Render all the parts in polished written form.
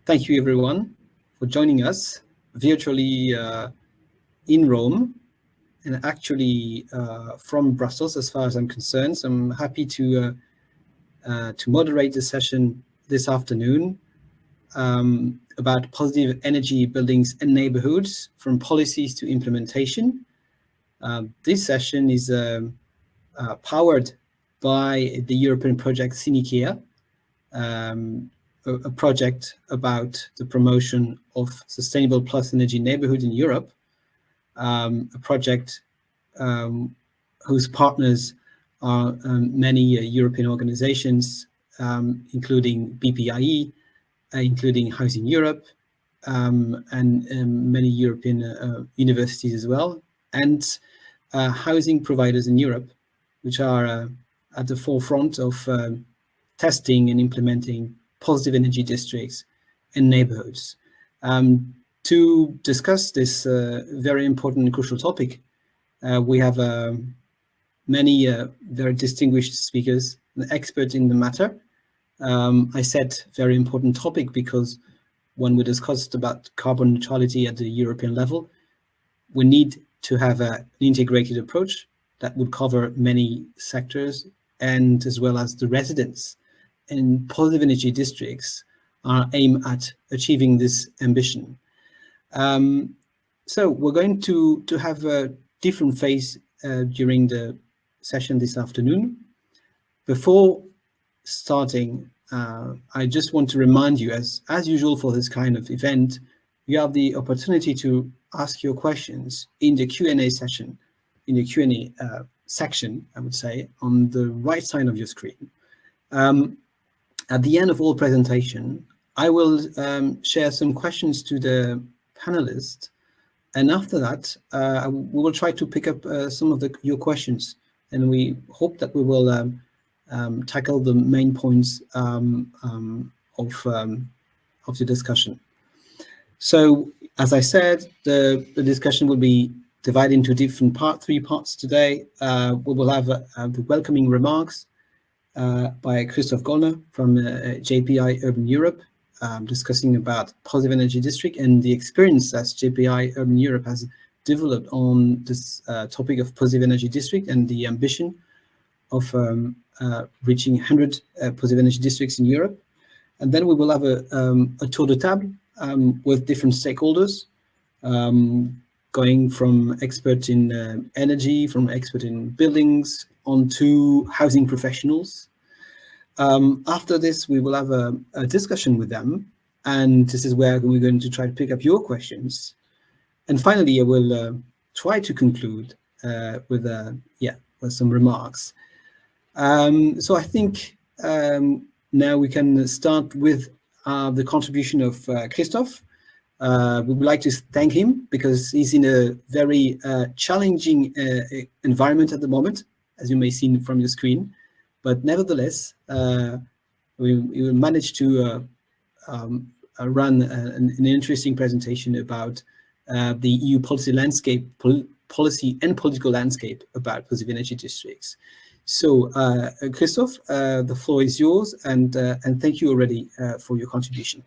Thank you, everyone, for joining us virtually in Rome, and actually from Brussels, as far as I'm concerned. So I'm happy to moderate the session this afternoon about positive energy buildings and neighborhoods, from policies to implementation. This session is powered by the European project Zunikia, a project about the promotion of sustainable plus energy neighborhoods in Europe, a project whose partners are many European organizations, including BPIE, including Housing Europe, and many European universities as well, and housing providers in Europe, which are at the forefront of testing and implementing positive energy districts and neighborhoods. To discuss this very important and crucial topic, we have many very distinguished speakers and experts in the matter. I said very important topic because when we discussed about carbon neutrality at the European level, we need to have an integrated approach that would cover many sectors, and as well as the residents. And positive energy districts are aimed at achieving this ambition. So we're going to have a different phase during the session this afternoon. Before starting, I just want to remind you, as usual for this kind of event, you have the opportunity to ask your questions in the Q&A session, in the Q&A section, I would say, on the right side of your screen. At the end of all presentation, I will share some questions to the panelists, and after that, we will try to pick up some of your questions, and we hope that we will tackle the main points of the discussion. So, as I said, the discussion will be divided into different three parts today. We will have the welcoming remarks by Christoph Gollner from JPI Urban Europe, discussing about positive energy district and the experience that JPI Urban Europe has developed on this topic of positive energy district and the ambition of reaching 100 positive energy districts in Europe. And then we will have a tour de table with different stakeholders, going from expert in energy, from expert in buildings, on to housing professionals. After this, we will have a discussion with them, and this is where we're going to try to pick up your questions. And finally, I will try to conclude with some remarks. So I think now we can start with the contribution of Christoph. We would like to thank him because he's in a very challenging environment at the moment, as you may see from your screen. But nevertheless, we will manage to run an interesting presentation about the EU policy landscape, policy and political landscape about positive energy districts. So, Christoph, the floor is yours, and thank you already for your contribution.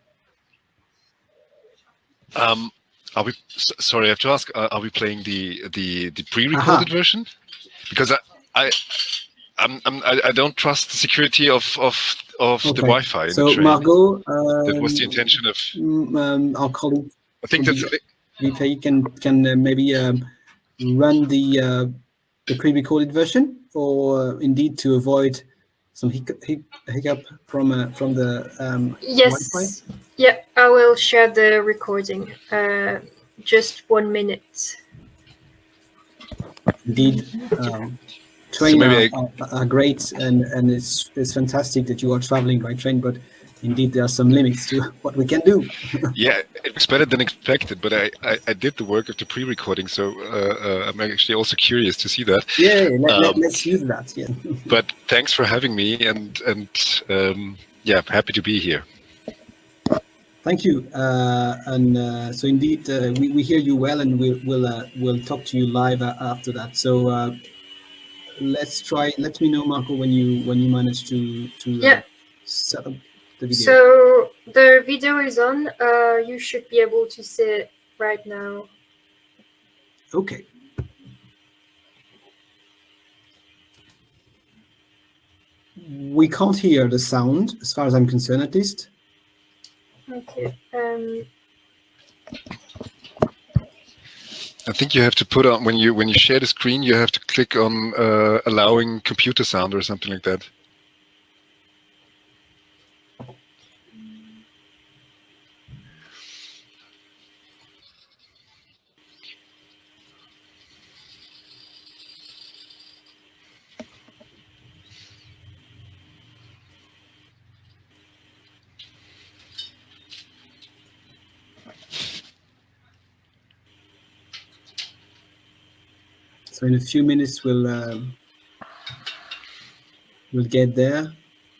Sorry, I have to ask. Are we playing the pre-recorded version? Because I don't trust the security of the Wi-Fi. So, Margot, that was the intention of our colleague. I think that's UK can maybe run the pre-recorded version, or indeed to avoid some hiccup from the yes. Wi-Fi. Yeah, I will share the recording. Just 1 minute. Indeed. Train are great, and it's fantastic that you are traveling by train, but indeed there are some limits to what we can do. Yeah, it was better than expected, but I did the work of the pre-recording, so I'm actually also curious to see that. Yeah, let's use that. Yeah. But thanks for having me, and yeah, happy to be here. Thank you, so indeed we hear you well, and we'll talk to you live after that. So. Let's try. Let me know, Marco, when you manage to set up the video? So the video is on. You should be able to see it right now. Okay. We can't hear the sound, as far as I'm concerned, at least. Okay. I think you have to put on, when you share the screen, you have to click on allowing computer sound or something like that. So in a few minutes, we'll get there.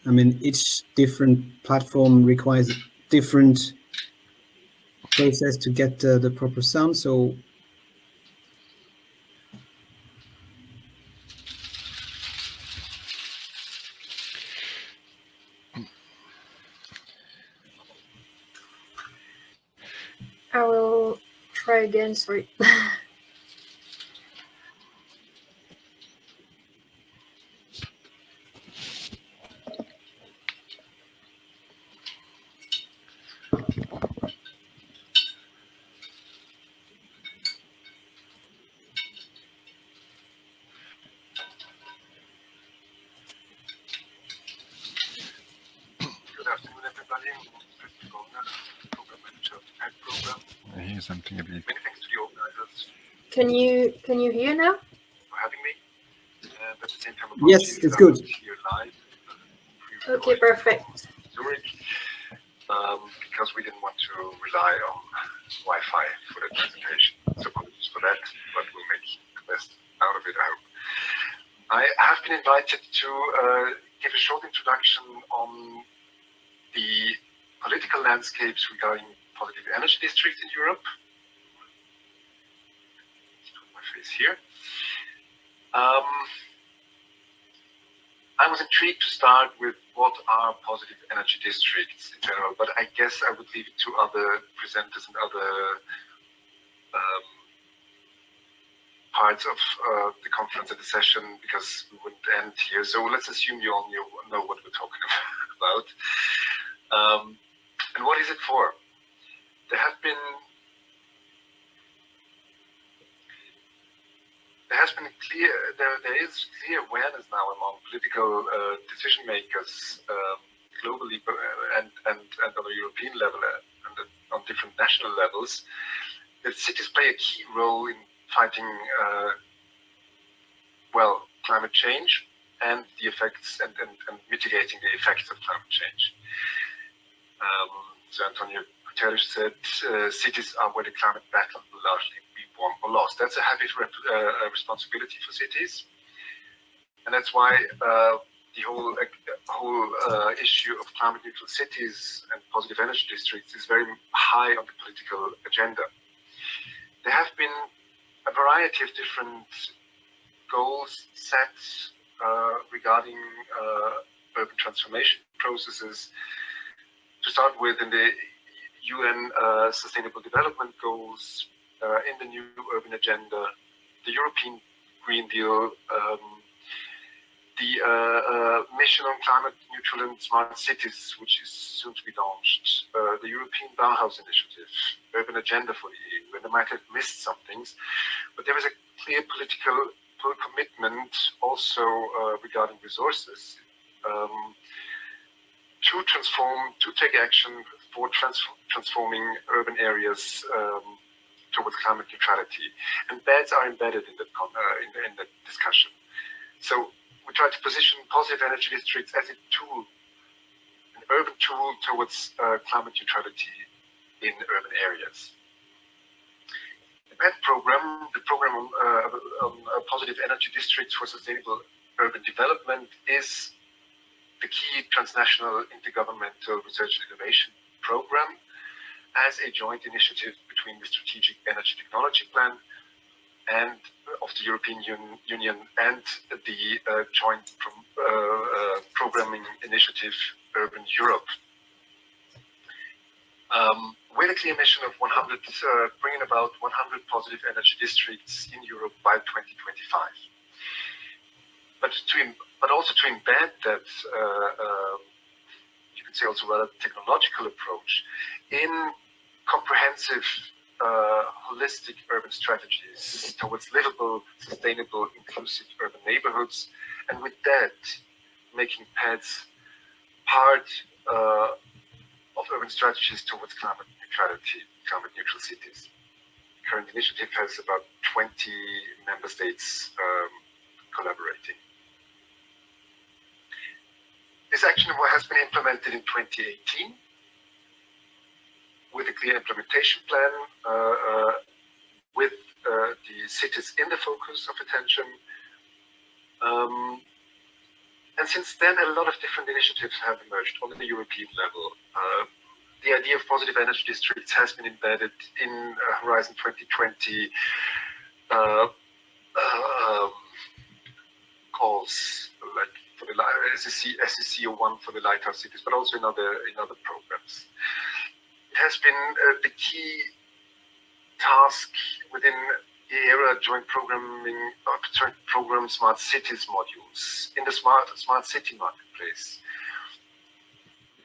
I mean, each different platform requires a different process to get the proper sound. So I will try again. Sorry. Good afternoon, everybody. Program manager of the PEN program. I hear something a bit. Many thanks to the organizers Can you hear now? for having me. And at the same time, yes, it's good. Here live. Okay, perfect. Zurich, because we didn't want to rely on Wi-Fi for the presentation. So apologies for that, but we'll make the best out of it, I hope. I have been invited to give a short introduction on the political landscapes regarding positive energy districts in Europe. Let's put my face here. I was intrigued to start with what are positive energy districts in general, but I guess I would leave it to other presenters and other parts of the conference and the session, because we wouldn't end here. So let's assume you all know what we're talking about. And what is it for? There has been clear awareness now among political decision makers globally and on a European level and on different national levels that cities play a key role in fighting climate change and the effects and mitigating the effects of climate change. So Antonio Guterres said cities are where the climate battle will largely be won or lost. That's a heavy responsibility for cities, and that's why the whole issue of climate neutral cities and positive energy districts is very high on the political agenda. There have been a variety of different goals set regarding urban transformation processes. To start with, in the UN Sustainable Development Goals, in the new urban agenda, the European Green Deal, the mission on climate neutral and smart cities, which is soon to be launched, the European Bauhaus Initiative, urban agenda for the EU, and I might have missed some things, but there is a clear political commitment also regarding resources to take action for transforming urban areas towards climate neutrality, and beds are embedded in that discussion. So we try to position positive energy districts as an urban tool towards climate neutrality in urban areas. The PEN program, the program on positive energy districts for sustainable urban development, is the key transnational intergovernmental research and innovation program as a joint initiative between the Strategic Energy Technology Plan and of the European Union and the joint programming initiative Urban Europe. with a clear mission of 100, bringing about 100 positive energy districts in Europe by 2025. But also to embed that, you could say also rather technological approach in comprehensive, holistic urban strategies towards livable, sustainable, inclusive urban neighborhoods, and with that, making PEBs part of urban strategies towards climate neutrality, climate neutral cities. The current initiative has about 20 member states collaborating. This action has been implemented in 2018 with a clear implementation plan, with the cities in the focus of attention. And since then, a lot of different initiatives have emerged on the European level. The idea of positive energy districts has been embedded in Horizon 2020 calls, like for the SEC01 for the lighthouse cities, but also in other programs. It has been the key task within the ERA joint programming program smart cities modules in the smart city marketplace.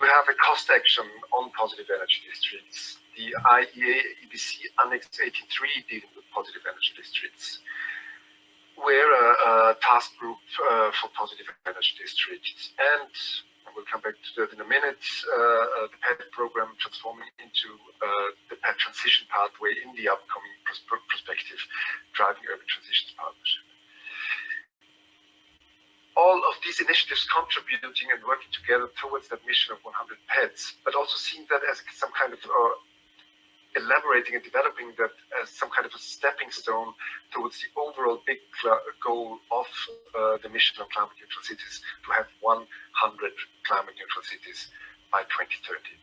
We have a cost action on positive energy districts, the IEA EBC Annex 18.3 dealing with positive energy districts. We're a task group for positive energy districts, and we'll come back to that in a minute, the PED program transforming into the PED transition pathway in the upcoming prospective Driving Urban Transitions Partnership. All of these initiatives contributing and working together towards that mission of 100 PEDs, but also seeing that as some kind of elaborating and developing that as some kind of a stepping stone towards the overall big goal of the mission of climate neutral cities, to have 100 climate neutral cities by 2030.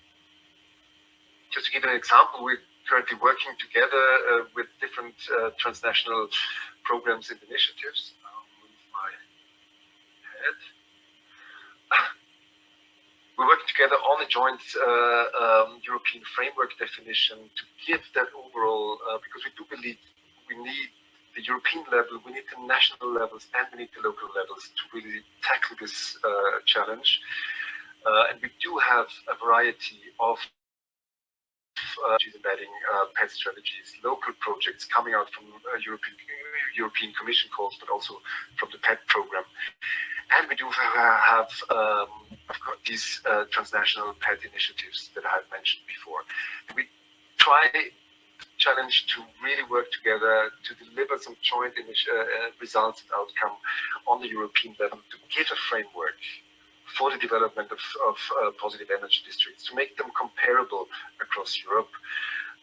Just to give an example, we're currently working together with different transnational programs and initiatives. I'll move my head. We're working together on a joint European framework definition to give that overall, because we do believe we need the European level, we need the national levels, and we need the local levels to really tackle this challenge. And we do have a variety of embedding PED strategies, local projects coming out from European Commission calls, but also from the PED program. And we do have these transnational PED initiatives that I had mentioned before. We try challenge to really work together to deliver some joint results and outcome on the European level, to give a framework for the development of positive energy districts, to make them comparable across Europe,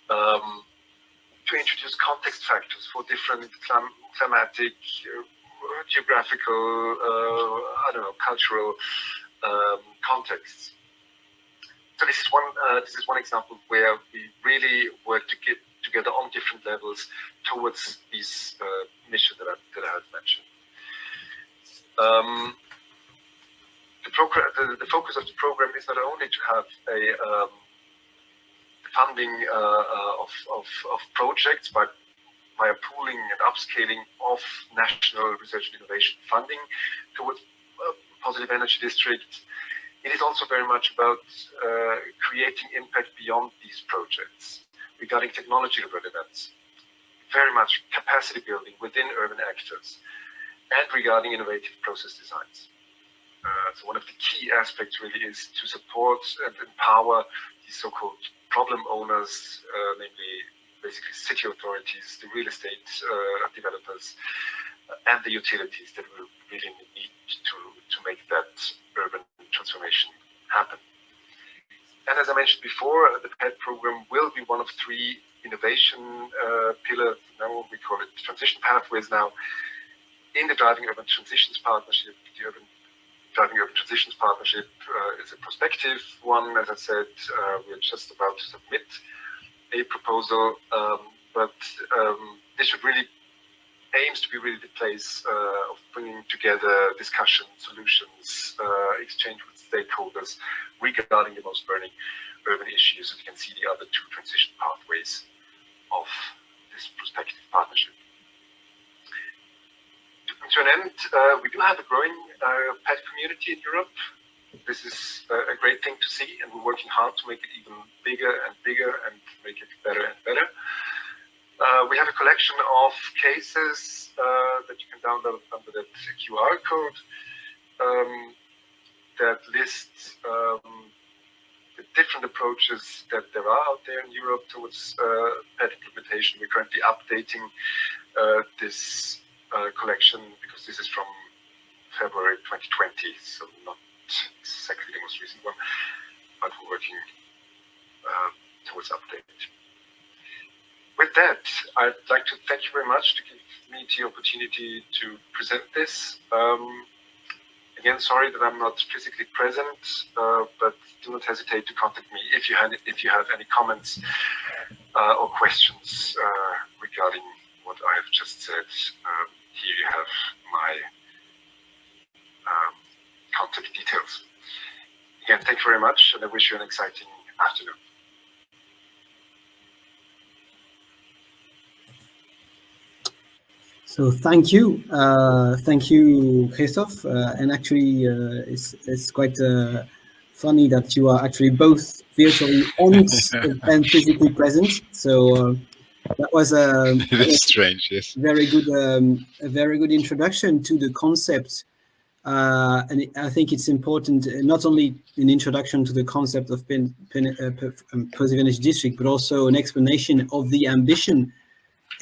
to introduce context factors for different climatic, geographical, cultural contexts. So this is one example where we really work to get together on different levels towards these missions that I have mentioned. The focus of the program is not only to have a funding of projects, but via pooling and upscaling of national research and innovation funding towards positive energy districts. It is also very much about creating impact beyond these projects regarding technology relevance, very much capacity building within urban actors, and regarding innovative process designs. So one of the key aspects really is to support and empower these so-called problem owners, namely basically city authorities, the real estate developers, and the utilities that will really need to make that urban transformation happen. And as I mentioned before, the PED program will be one of 3 innovation pillars, now we call it transition pathways now, in the Driving Urban Transitions Partnership. The Driving Urban Transitions Partnership is a prospective one. As I said, we're just about to submit a proposal, but this should really aims to be really the place of bringing together discussion, solutions, exchange with stakeholders regarding the most burning urban issues, and you can see the other two transition pathways of this prospective partnership. To an end, we do have a growing pet community in Europe. This is a great thing to see, and we're working hard to make it even bigger and make it better and better. We have a collection of cases that you can download under that QR code that lists the different approaches that there are out there in Europe towards pet implementation. We're currently updating this collection because this is from February 2020, so not exactly the most recent one, but we're working towards update. With that, I'd like to thank you very much to give me the opportunity to present this. Again, sorry that I'm not physically present, but do not hesitate to contact me if you have any comments or questions regarding what I have just said. Here you have my contact details. Again, thank you very much, and I wish you an exciting afternoon. So thank you, Christoph. And actually, it's quite funny that you are actually both virtually and physically present. So that was it is strange, yes. Very good, a very good introduction to the concept. And I think it's important, not only an introduction to the concept of positive energy district, but also an explanation of the ambition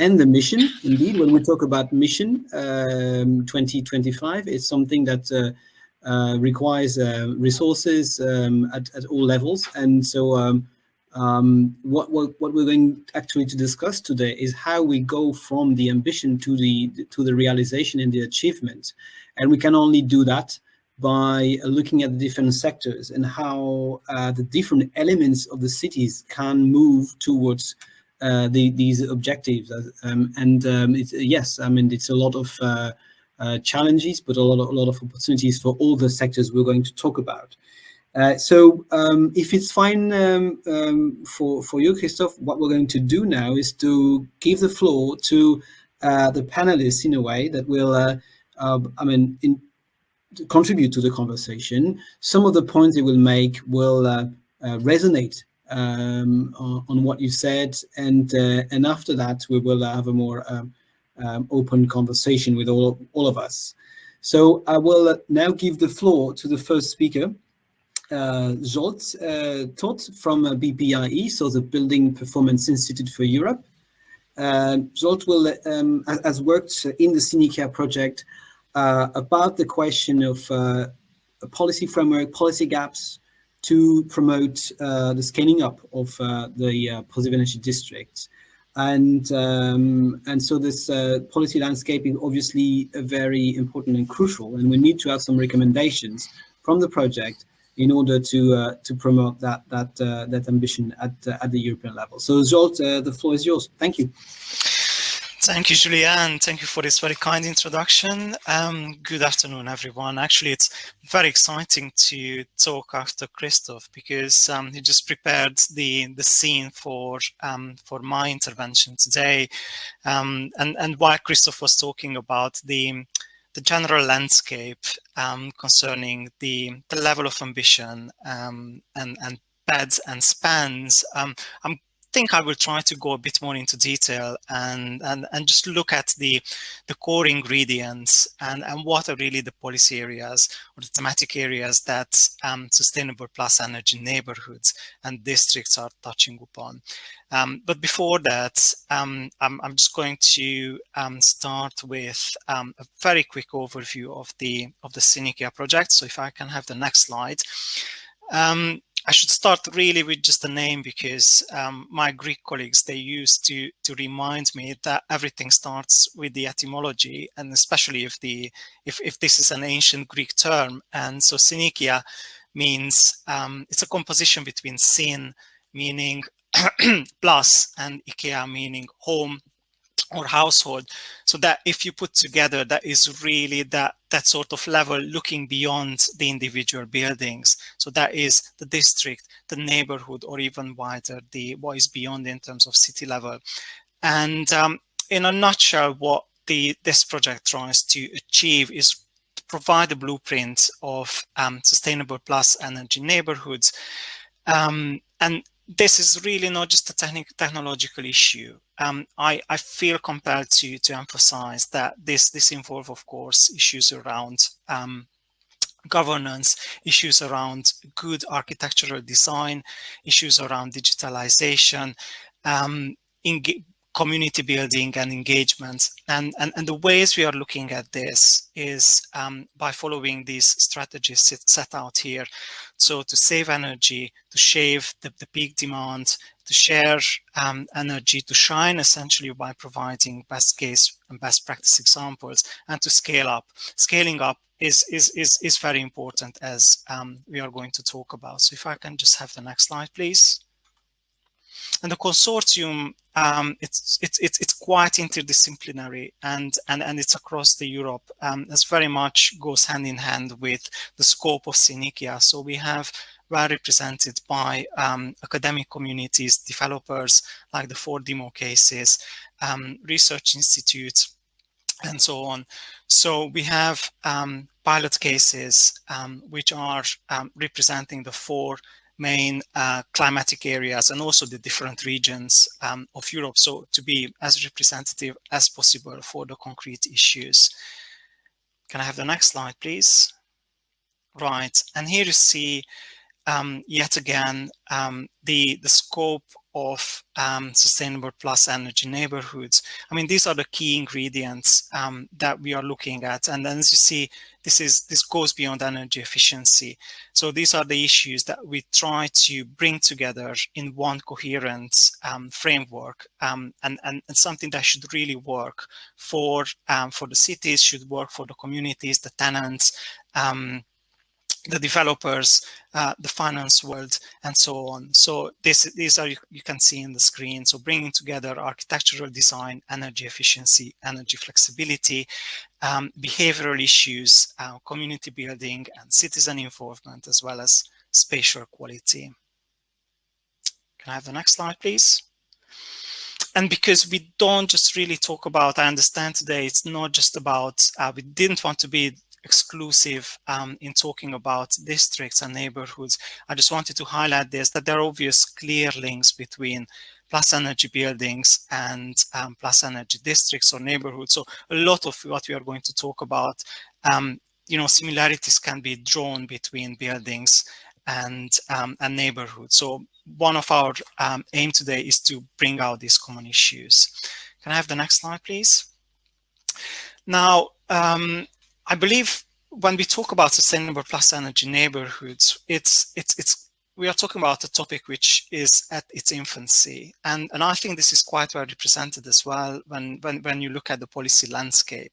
and the mission. Indeed, when we talk about mission 2025, it's something that requires resources at all levels. And so what we're going actually to discuss today is how we go from the ambition to the realization and the achievement. And we can only do that by looking at the different sectors and how the different elements of the cities can move towards these objectives. Yes, I mean, it's a lot of challenges, but a lot of opportunities for all the sectors we're going to talk about. So if it's fine for you, Christoph, what we're going to do now is to give the floor to the panelists in a way that will, contribute to the conversation. Some of the points they will make will resonate on what you said, and after that we will have a more open conversation with all of us. So I will now give the floor to the first speaker, Zsolt Todt from BPIE, so the Building Performance Institute for Europe. Zsolt has worked in the zunikia project about the question of a policy framework, policy gaps to promote the scaling up of the positive energy districts. And so this policy landscape is obviously very important and crucial, and we need to have some recommendations from the project in order to promote that ambition at the European level. So Zsolt, the floor is yours. Thank you. Thank you, Julian. Thank you for this very kind introduction. Good afternoon, everyone. Actually, it's very exciting to talk after Christoph because he just prepared the scene for my intervention today. And while Christoph was talking about the general landscape concerning the level of ambition and PEBs and SPENs, I think I will try to go a bit more into detail and just look at the core ingredients and what are really the policy areas or the thematic areas that sustainable plus energy neighborhoods and districts are touching upon. But before that, I'm just going to start with a very quick overview of the zunikia project. So if I can have the next slide. I should start really with just the name because my Greek colleagues, they used to remind me that everything starts with the etymology, and especially if this is an ancient Greek term. And so zunikia means it's a composition between sin, meaning plus, and ikia, meaning home, or household. So that if you put together, that is really that sort of level looking beyond the individual buildings. So that is the district, the neighborhood, or even wider, what is beyond in terms of city level. And in a nutshell, what this project tries to achieve is to provide a blueprint of sustainable plus energy neighborhoods. And this is really not just a technological issue. I feel compelled to emphasize that this involves, of course, issues around governance, issues around good architectural design, issues around digitalization, community building and engagement. And the ways we are looking at this is by following these strategies set out here. So to save energy, to shave the peak demand, to share energy, to shine essentially by providing best case and best practice examples, and to scale up. Scaling up is very important, as we are going to talk about. So if I can just have the next slide, please. And the consortium, it's quite interdisciplinary, and it's across the Europe. This very much goes hand in hand with the scope of zunikia. So we have well represented by academic communities, developers like the 4 demo cases, research institutes, and so on. So we have pilot cases which are representing the 4 main climatic areas and also the different regions of Europe, so to be as representative as possible for the concrete issues. Can I have the next slide, please? Right, and here you see yet again the scope of sustainable plus energy neighborhoods. I mean, these are the key ingredients that we are looking at, and then as you see, this goes beyond energy efficiency. So these are the issues that we try to bring together in one coherent framework, and something that should really work for the cities, should work for the communities, the tenants, the developers, the finance world, and so on. So these are, you can see in the screen, so bringing together architectural design, energy efficiency, energy flexibility, behavioral issues, community building, and citizen involvement, as well as spatial quality. Can I have the next slide, please? And because we don't just really talk about, I understand today, it's not just about, we didn't want to be exclusive in talking about districts and neighborhoods. I just wanted to highlight this, that there are obvious clear links between plus energy buildings and plus energy districts or neighborhoods. So a lot of what we are going to talk about, similarities can be drawn between buildings and neighborhoods. So one of our aim today is to bring out these common issues. Can I have the next slide, please? Now, I believe when we talk about sustainable plus energy neighborhoods, we are talking about a topic which is at its infancy, and I think this is quite well represented as well when you look at the policy landscape.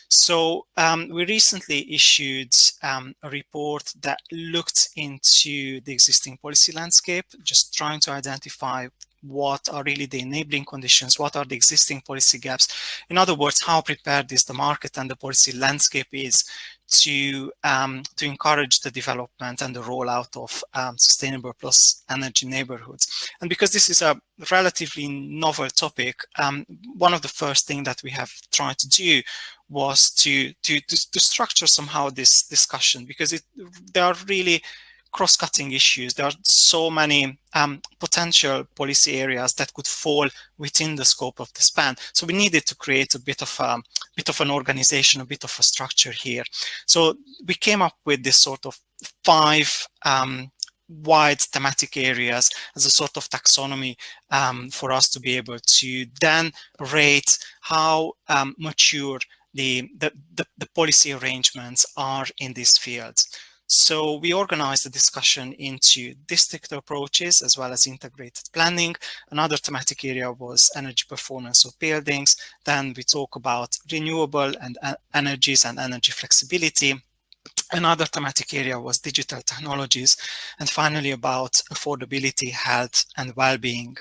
So we recently issued a report that looked into the existing policy landscape, just trying to identify what are really the enabling conditions, what are the existing policy gaps. In other words, how prepared is the market and the policy landscape is to encourage the development and the rollout of sustainable plus energy neighborhoods. And because this is a relatively novel topic, one of the first things that we have tried to do was to structure somehow this discussion, because there are really cross-cutting issues. There are so many potential policy areas that could fall within the scope of the SPEN. So we needed to create a bit of an organization, a bit of a structure here. So we came up with this sort of 5 wide thematic areas as a sort of taxonomy for us to be able to then rate how mature the policy arrangements are in these fields. So we organized the discussion into district approaches as well as integrated planning. Another thematic area was energy performance of buildings. Then we talk about renewable and energies and energy flexibility. Another thematic area was digital technologies. And finally about affordability, health, and well-being.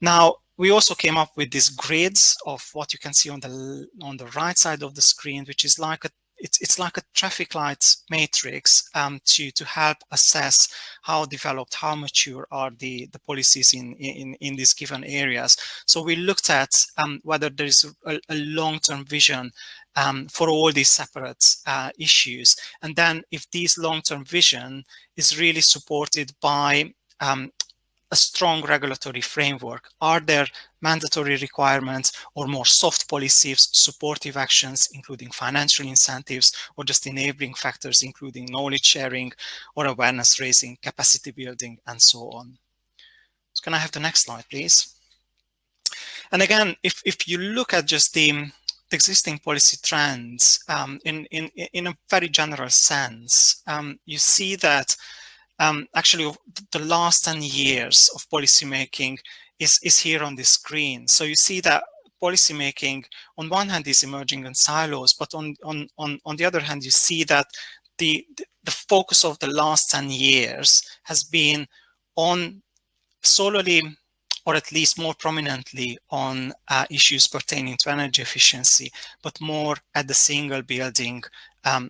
Now, we also came up with these grids of what you can see on the right side of the screen, which is like it's like a traffic light matrix to help assess how developed, how mature are the policies in these given areas. So we looked at whether there is a long-term vision for all these separate issues, and then if this long-term vision is really supported by a strong regulatory framework. Are there mandatory requirements or more soft policies, supportive actions, including financial incentives, or just enabling factors, including knowledge sharing or awareness raising, capacity building, and so on? So can I have the next slide, please? And again, if you look at just the existing policy trends in a very general sense, you see that actually the last 10 years of policymaking is here on the screen. So you see that policymaking on one hand is emerging in silos, but on the other hand, you see that the focus of the last 10 years has been on solely, or at least more prominently, on issues pertaining to energy efficiency, but more at the single building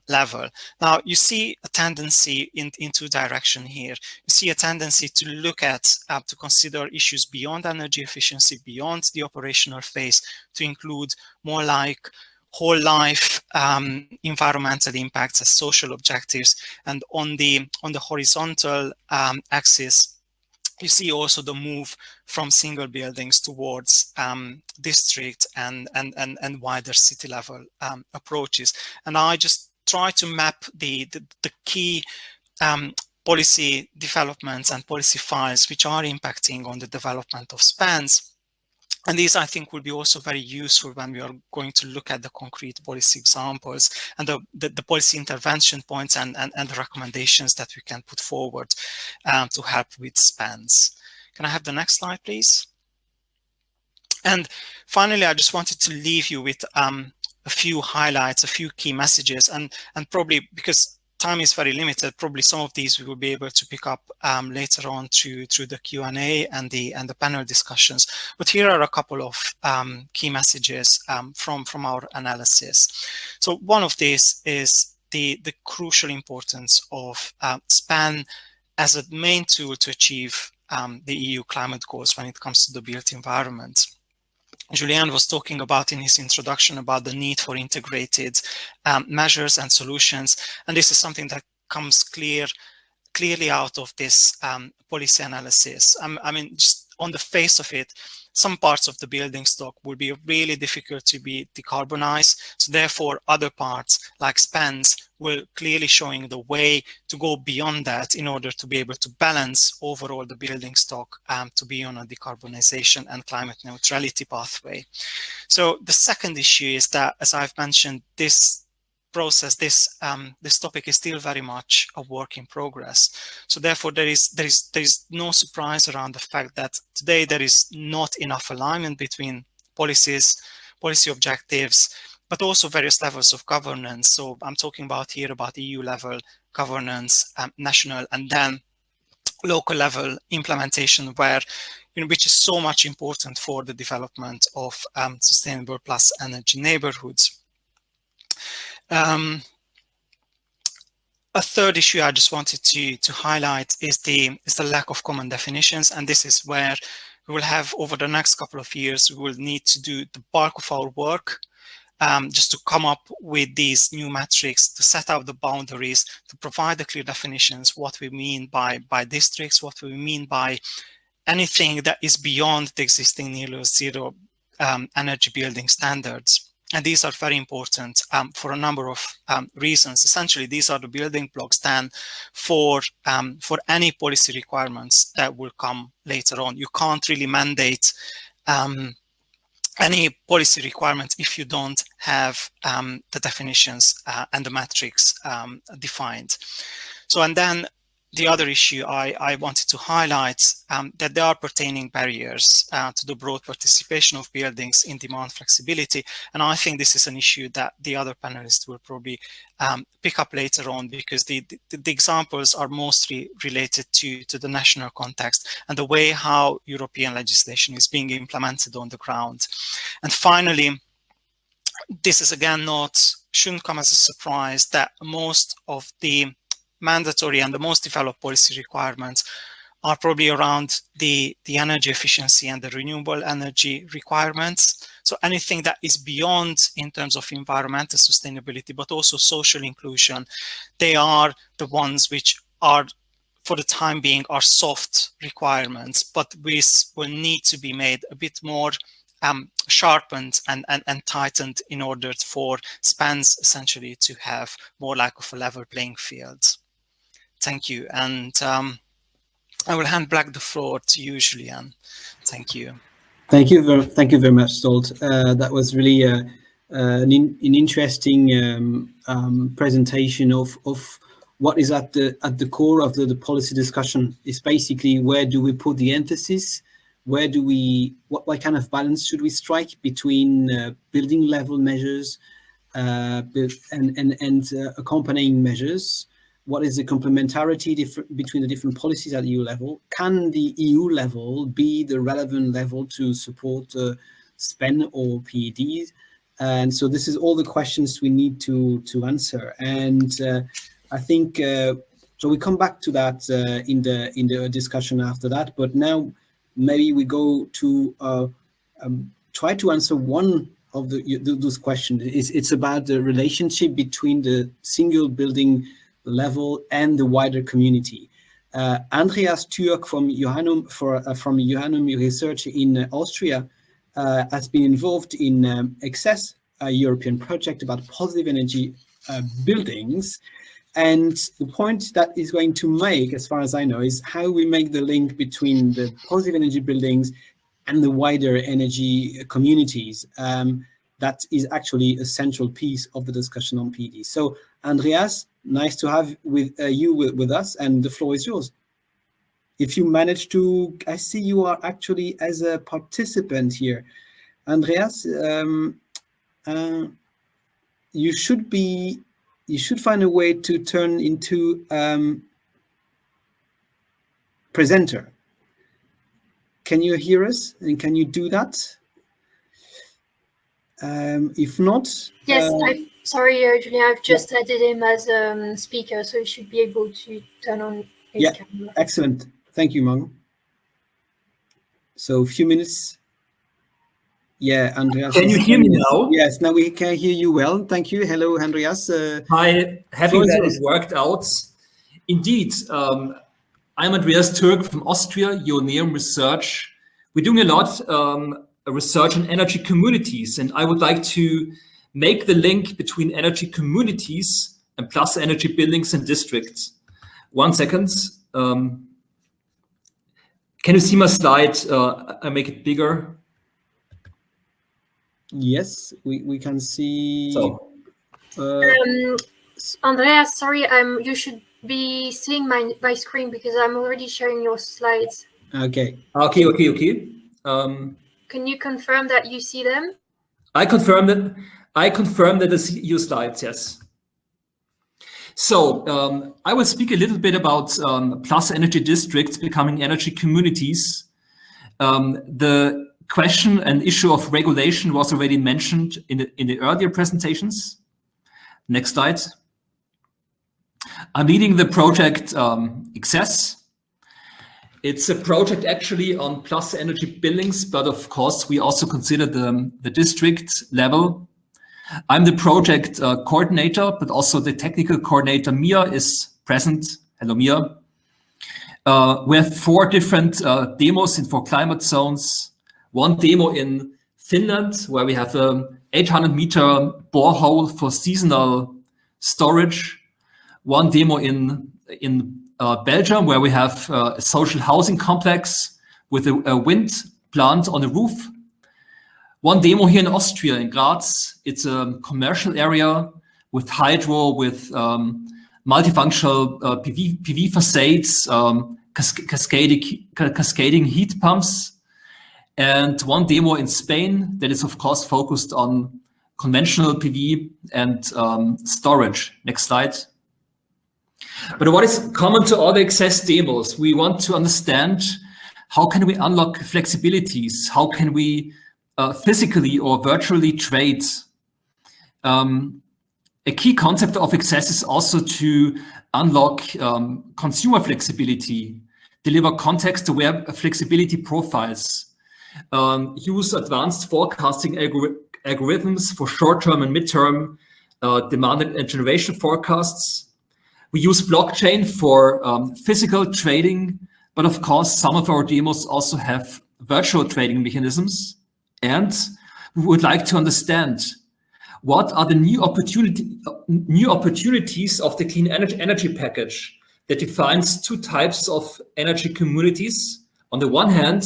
level. Now, you see a tendency in two directions here. You see a tendency to look at, to consider issues beyond energy efficiency, beyond the operational phase, to include more like whole life environmental impacts as social objectives. And on the horizontal axis, you see also the move from single buildings towards district and wider city level approaches. And I just try to map the key policy developments and policy files which are impacting on the development of SPENs. And these, I think, will be also very useful when we are going to look at the concrete policy examples and the policy intervention points and the recommendations that we can put forward to help with SPENs. Can I have the next slide, please? And finally, I just wanted to leave you with a few highlights, a few key messages, and probably because time is very limited, probably some of these we will be able to pick up later on through the Q&A and the panel discussions. But here are a couple of key messages from our analysis. So one of these is the crucial importance of SPEN as a main tool to achieve the EU climate goals when it comes to the built environment. Julien was talking about in his introduction about the need for integrated measures and solutions, and this is something that comes clearly out of this policy analysis. I mean, just on the face of it, some parts of the building stock will be really difficult to be decarbonized. So therefore, other parts like SPENs will clearly showing the way to go beyond that in order to be able to balance overall the building stock to be on a decarbonization and climate neutrality pathway. So the second issue is that, as I've mentioned, this process, this topic is still very much a work in progress. So therefore, there is no surprise around the fact that today there is not enough alignment between policy objectives, but also various levels of governance. So I'm talking about here about EU level governance, national, and then local level implementation, where which is so much important for the development of sustainable plus energy neighborhoods. A third issue I just wanted to highlight is the lack of common definitions, and this is where we will have, over the next couple of years, we will need to do the bulk of our work just to come up with these new metrics, to set out the boundaries, to provide the clear definitions, what we mean by districts, what we mean by anything that is beyond the existing near zero energy building standards. And these are very important for a number of reasons. Essentially, these are the building blocks then for any policy requirements that will come later on. You can't really mandate any policy requirements if you don't have the definitions and the metrics defined. So, and then the other issue I wanted to highlight, that there are pertaining barriers to the broad participation of buildings in demand flexibility. And I think this is an issue that the other panelists will probably pick up later on, because the examples are mostly related to the national context and the way how European legislation is being implemented on the ground. And finally, this is again shouldn't come as a surprise that most of the mandatory and the most developed policy requirements are probably around the energy efficiency and the renewable energy requirements. So anything that is beyond in terms of environmental sustainability, but also social inclusion, they are the ones which are, for the time being, are soft requirements, but which will need to be made a bit more sharpened and tightened in order for SPENs essentially to have more like of a level playing field. Thank you. And I will hand back the floor to you, Julian. Thank you. Thank you very much, Stolt. That was really an interesting presentation of what is at the core of the policy discussion. Is basically, where do we put the emphasis? Where do we, what kind of balance should we strike between building level measures and accompanying measures? What is the complementarity between the different policies at EU level? Can the EU level be the relevant level to support SPEN or PEDs? And so this is all the questions we need to answer. And I think, so we come back to that in the discussion after that, but now maybe we go to try to answer one of those questions. It's about the relationship between the single building level and the wider community. Andreas Türk from Johannum Research in Austria has been involved in Access, a European project about positive energy buildings. And the point that is going to make, as far as I know, is how we make the link between the positive energy buildings and the wider energy communities. That is actually a central piece of the discussion on PD. So, Andreas, nice to have you with us, and the floor is yours. If you manage to, I see you are actually as a participant here. Andreas, you should find a way to turn into presenter. Can you hear us, and can you do that? If not, yes, sorry, Julian, I've just added him as a speaker, so he should be able to turn on his camera. Excellent. Thank you, Margot. So a few minutes. Yeah, Andreas. Can you hear me now? Yes, now we can hear you well. Thank you. Hello, Andreas. Hi, happy that it worked out. Indeed, I'm Andreas Türk from Austria, Johannum Research. We're doing a lot research on energy communities, and I would like to make the link between energy communities and plus energy buildings and districts. 1 second. Can you see my slide? I make it bigger. Yes, we can see. So, Andreas, sorry, you should be seeing my screen because I'm already sharing your slides. Okay. Okay. Can you confirm that you see them? I confirm that I see your slides, yes. So I will speak a little bit about plus energy districts becoming energy communities. The question and issue of regulation was already mentioned in the earlier presentations. Next slide. I'm leading the project Access. It's a project actually on plus energy buildings, but of course we also consider the district level. I'm the project coordinator, but also the technical coordinator, Mia, is present. Hello, Mia. We have 4 different demos in 4 climate zones. 1 demo in Finland, where we have a 800-meter borehole for seasonal storage. 1 demo in Belgium, where we have a social housing complex with a wind plant on the roof. 1 demo here in Austria, in Graz. It's a commercial area with hydro, with multifunctional PV facades, cascading heat pumps, and one demo in Spain that is, of course, focused on conventional PV and storage. Next slide. But what is common to all the access demos? We want to understand how can we unlock flexibilities? How can we physically or virtually trade? A key concept of access is also to unlock consumer flexibility, deliver context-aware flexibility profiles, use advanced forecasting algorithms for short-term and mid-term demand and generation forecasts. We use blockchain for physical trading, but of course, some of our demos also have virtual trading mechanisms. And we would like to understand what are the new opportunities of the clean energy package that defines two types of energy communities. On the one hand,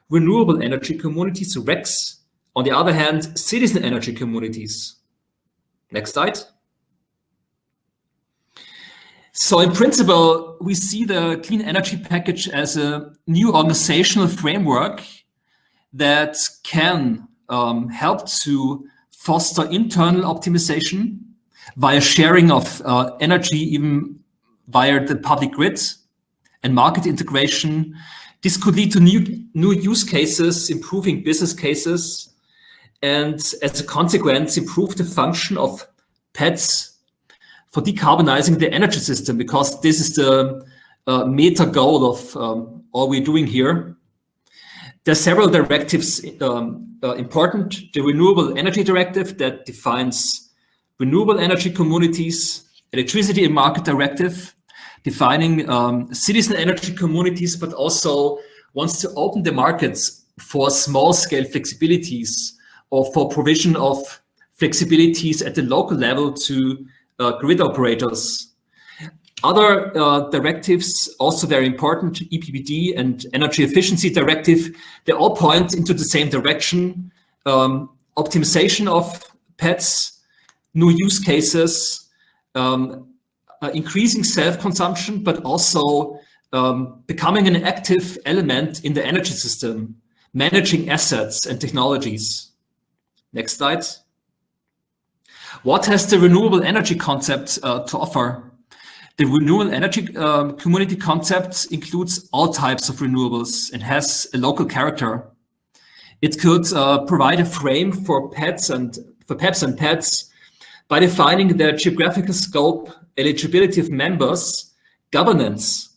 renewable energy communities, RECs. On the other hand, citizen energy communities. Next slide. So in principle, we see the clean energy package as a new organizational framework that can help to foster internal optimization via sharing of energy, even via the public grid and market integration. This could lead to new use cases, improving business cases, and as a consequence, improve the function of PEBs for decarbonizing the energy system, because this is the meta goal of all we're doing here. There are several directives important. The Renewable Energy Directive that defines renewable energy communities, Electricity and Market Directive defining citizen energy communities, but also wants to open the markets for small-scale flexibilities or for provision of flexibilities at the local level to grid operators. Other directives, also very important, EPBD and Energy Efficiency Directive, they all point into the same direction. Optimization of PEBs, new use cases, increasing self-consumption, but also becoming an active element in the energy system, managing assets and technologies. Next slide. What has the renewable energy concept to offer? The renewable energy community concept includes all types of renewables and has a local character. It could provide a frame for PEBs and PEBs by defining their geographical scope, eligibility of members, governance,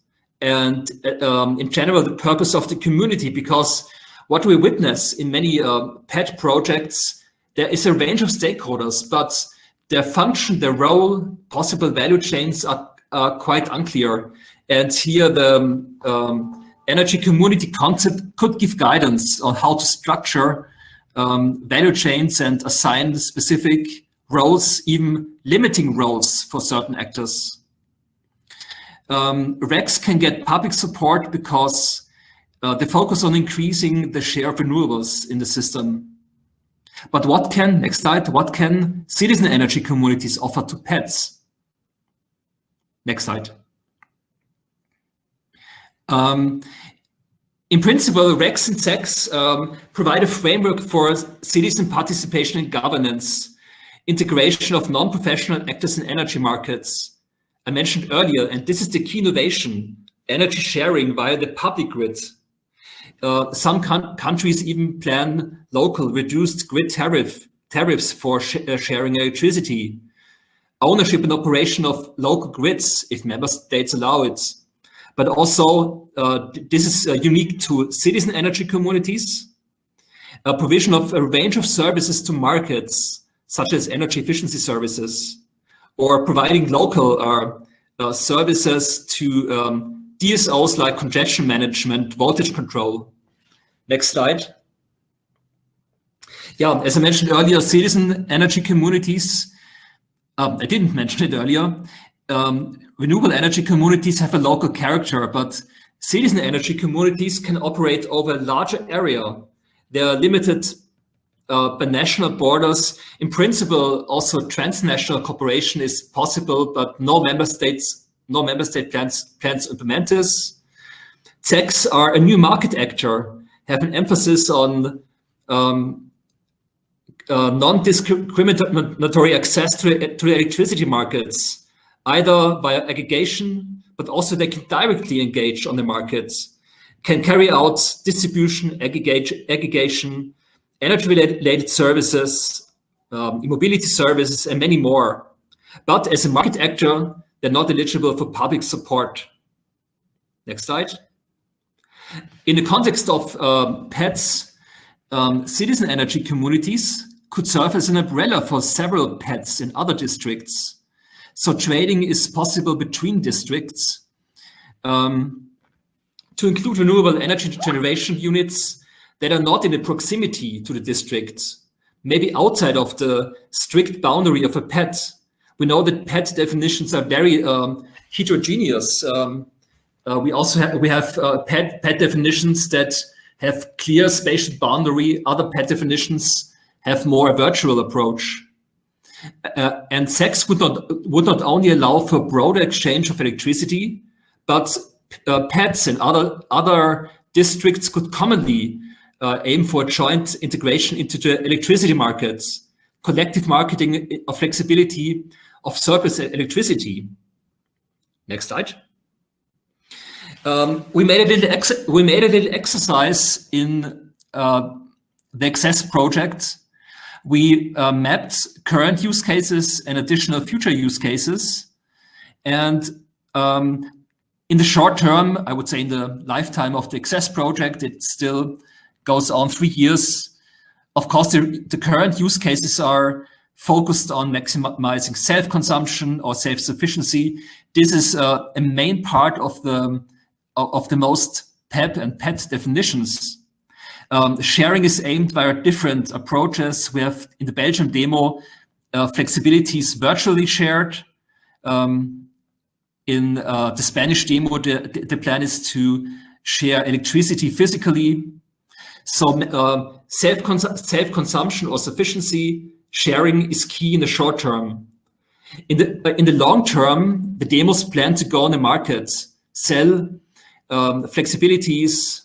and in general the purpose of the community. Because what we witness in many PEB projects, there is a range of stakeholders, but their function, their role, possible value chains are quite unclear. And here the energy community concept could give guidance on how to structure value chains and assign specific roles, even limiting roles for certain actors. RECs can get public support because they focus on increasing the share of renewables in the system. But what can, next slide, what can citizen energy communities offer to PEBs? Next slide. In principle, RECs and SECs provide a framework for citizen participation in governance, integration of non-professional actors in energy markets. I mentioned earlier, and this is the key innovation, energy sharing via the public grid. Some countries even plan local reduced grid tariffs for sharing electricity, ownership and operation of local grids if member states allow it. But also, this is unique to citizen energy communities, provision of a range of services to markets, such as energy efficiency services, or providing local services to DSOs like congestion management, voltage control. Next slide. Yeah, as I mentioned earlier, citizen energy communities, I didn't mention it earlier, renewable energy communities have a local character, but citizen energy communities can operate over a larger area. They are limited by national borders. In principle, also transnational cooperation is possible, but no member state plans to implement this. ZECs are a new market actor, have an emphasis on non-discriminatory access to the electricity markets, either via aggregation, but also they can directly engage on the markets, can carry out distribution, aggregation, energy-related services, e-mobility services, and many more. But as a market actor, they're not eligible for public support. Next slide. In the context of PETs, citizen energy communities could serve as an umbrella for several PETs in other districts. So trading is possible between districts. To include renewable energy generation units that are not in the proximity to the district, maybe outside of the strict boundary of a PET. We know that PET definitions are very heterogeneous. We have PET definitions that have clear spatial boundary. Other PET definitions have more a virtual approach. And ZECs would not only allow for broader exchange of electricity, but PETs and other districts could commonly aim for joint integration into the electricity markets, collective marketing of flexibility of surplus electricity. Next slide. We made a little exercise in the Access project. We mapped current use cases and additional future use cases. And in the short term, I would say in the lifetime of the Access project, it still goes on 3 years. Of course, the current use cases are focused on maximizing self-consumption or self-sufficiency. This is a main part of the most PEB and PET definitions. Sharing is aimed via different approaches. We have in the Belgium demo flexibilities virtually shared. In the Spanish demo, the plan is to share electricity physically. So self-consumption or sufficiency sharing is key in the short term. In the long term, the demos plan to go on the market, sell flexibilities,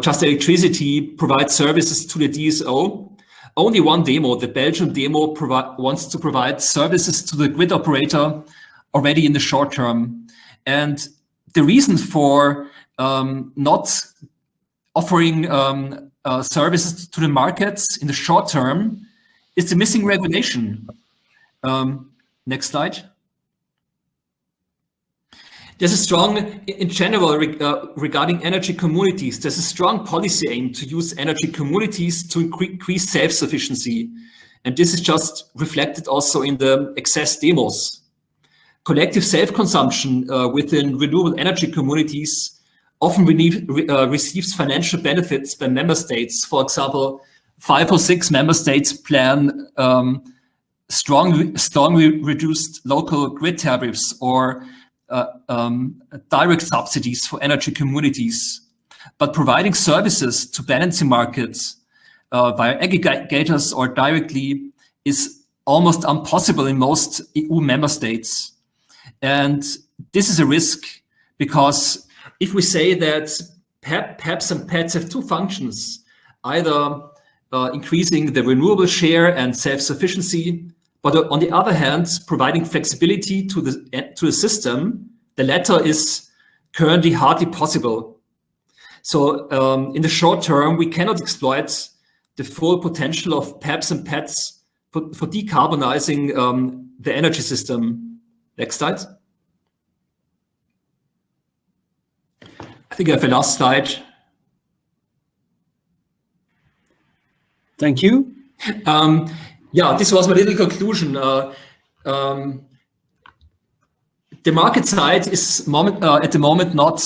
just electricity, provide services to the DSO. Only one demo, the Belgian demo, wants to provide services to the grid operator already in the short term. And the reason for not offering services to the markets in the short term is the missing regulation. Next slide. There's a strong, in general, regarding energy communities, there's a strong policy aim to use energy communities to increase self-sufficiency. And this is just reflected also in the Access demos. Collective self-consumption within renewable energy communities often receives financial benefits by member states. For example, 5 or 6 member states plan strongly reduced local grid tariffs or direct subsidies for energy communities. But providing services to balancing markets via aggregators or directly is almost impossible in most EU member states. And this is a risk because if we say that PEBs and PETs have 2 functions, either increasing the renewable share and self-sufficiency, but on the other hand, providing flexibility to the system, the latter is currently hardly possible. So in the short term, we cannot exploit the full potential of PEBs and PETs for decarbonizing the energy system. Next slide. I think I have a last slide. Thank you. Yeah, this was my little conclusion. The market side is at the moment not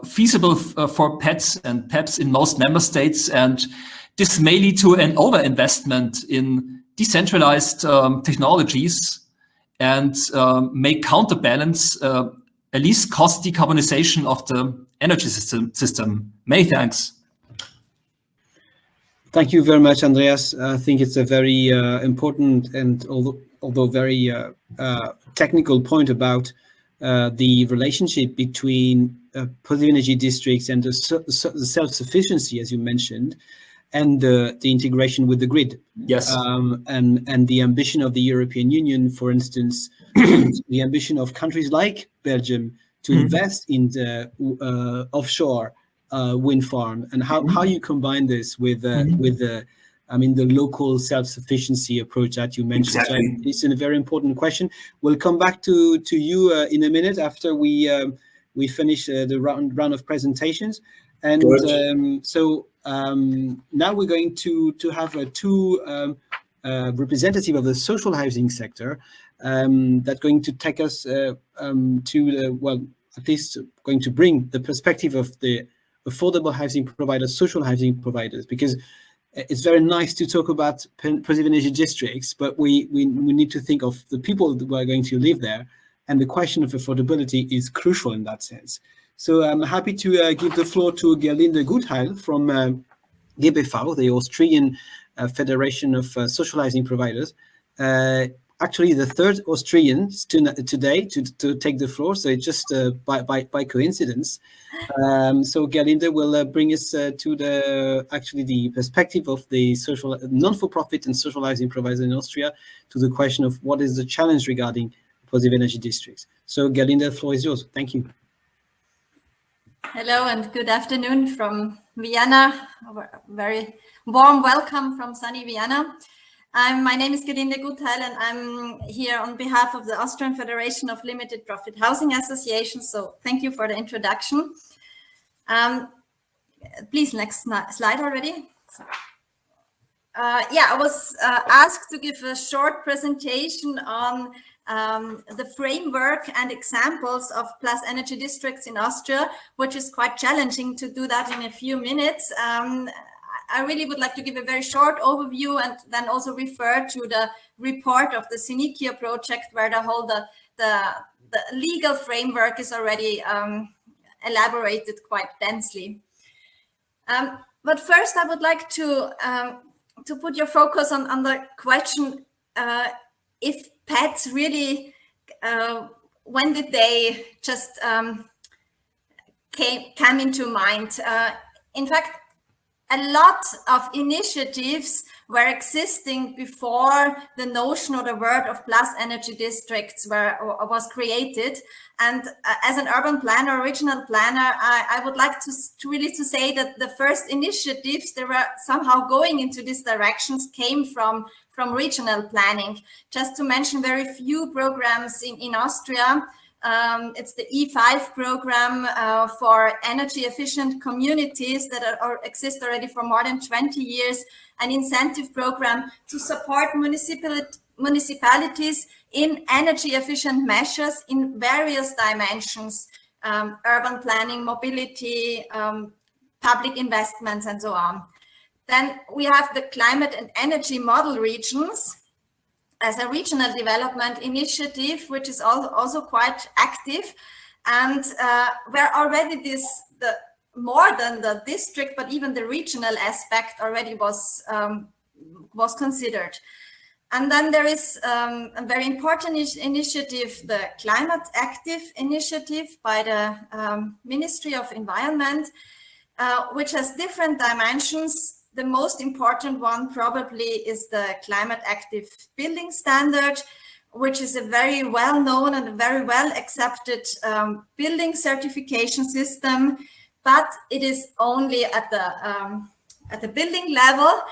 feasible for PETs and PEBs in most member states, and this may lead to an overinvestment in decentralized technologies and may counterbalance at least cost decarbonization of the energy system. Many thanks. Thank you very much, Andreas. I think it's a very important and although very technical point about the relationship between positive energy districts and the self-sufficiency, as you mentioned, and the integration with the grid. Yes. And the ambition of the European Union, for instance, and the ambition of countries like Belgium to invest in the offshore wind farm, and how you combine this with the local self-sufficiency approach that you mentioned. Exactly. So it's a very important question. We'll come back to you in a minute after we finish the round of presentations. And now we're going to have two representative of the social housing sector that going to take us to at least going to bring the perspective of the affordable housing providers, social housing providers, because it's very nice to talk about positive energy districts, but we need to think of the people who are going to live there, and the question of affordability is crucial in that sense. So I'm happy to give the floor to Gerlinde Gutheil from GBV, the Austrian Federation of Social Housing Providers. Actually, the third Austrian today to take the floor, so just by coincidence. So Gerlinde will bring us to the perspective of the social non-for-profit and social housing providers in Austria to the question of what is the challenge regarding positive energy districts. So Gerlinde, the floor is yours. Thank you. Hello and good afternoon from Vienna. A very warm welcome from sunny Vienna. My name is Gerlinde Gutheil, and I'm here on behalf of the Austrian Federation of Limited Profit Housing Associations. So thank you for the introduction. Please, next slide already. I was asked to give a short presentation on the framework and examples of plus energy districts in Austria, which is quite challenging to do that in a few minutes. I really would like to give a very short overview and then also refer to the report of the Zunikia project, where the legal framework is already elaborated quite densely. But first, I would like to put your focus on the question if PEBs really, when did they just came into mind? In fact, a lot of initiatives were existing before the notion or the word of plus energy districts was created. And as an urban planner, regional planner, I would like to really say that the first initiatives that were somehow going into these directions came from regional planning. Just to mention very few programs in Austria. It's the E5 program for energy efficient communities that exist already for more than 20 years, an incentive program to support municipalities in energy efficient measures in various dimensions, urban planning, mobility, public investments, and so on. Then we have the climate and energy model regions as a regional development initiative, which is also quite active, and where already more than the district, but even the regional aspect already was considered. And then there is a very important initiative, the Climate Active Initiative by the Ministry of Environment, which has different dimensions. The most important one probably is the Climate Active Building Standard, which is a very well-known and very well-accepted building certification system, but it is only at the building level.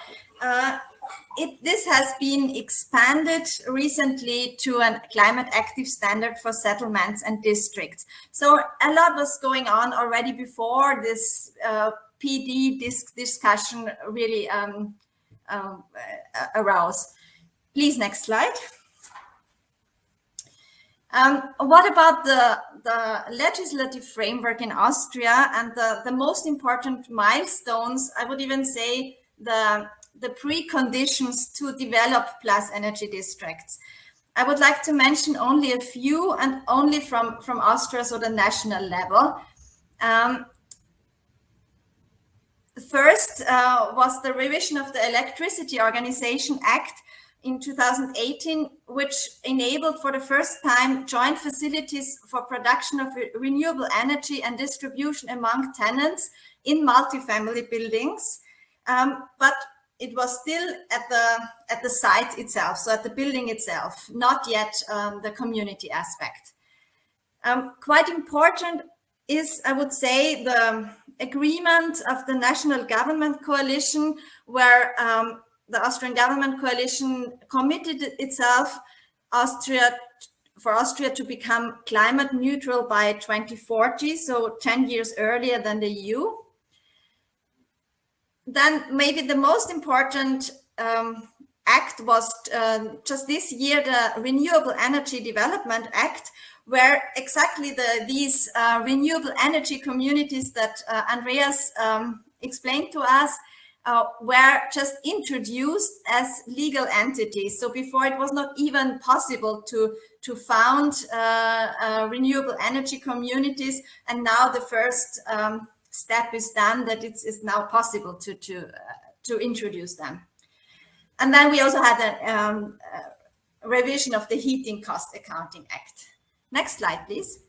This has been expanded recently to a climate active standard for settlements and districts. So a lot was going on already before this PD discussion really arose. Please, next slide. What about the legislative framework in Austria and the most important milestones? I would even say the preconditions to develop plus energy districts. I would like to mention only a few, and only from Austria, so the national level. first was the revision of the Electricity Organization Act in 2018, which enabled for the first time joint facilities for production of renewable energy and distribution among tenants in multifamily buildings. But it was still at the site itself, so at the building itself, not yet the community aspect. Quite important is, I would say, the agreement of the National Government Coalition, where the Austrian government coalition committed itself for Austria to become climate neutral by 2040, so 10 years earlier than the EU. Then maybe the most important act was just this year, the Renewable Energy Development Act, where exactly these renewable energy communities that Andreas explained to us were just introduced as legal entities. So before it was not even possible to found renewable energy communities, and now the first step is done, that it's now possible to introduce them. And then we also had a revision of the Heating Cost Accounting Act. Next slide, please.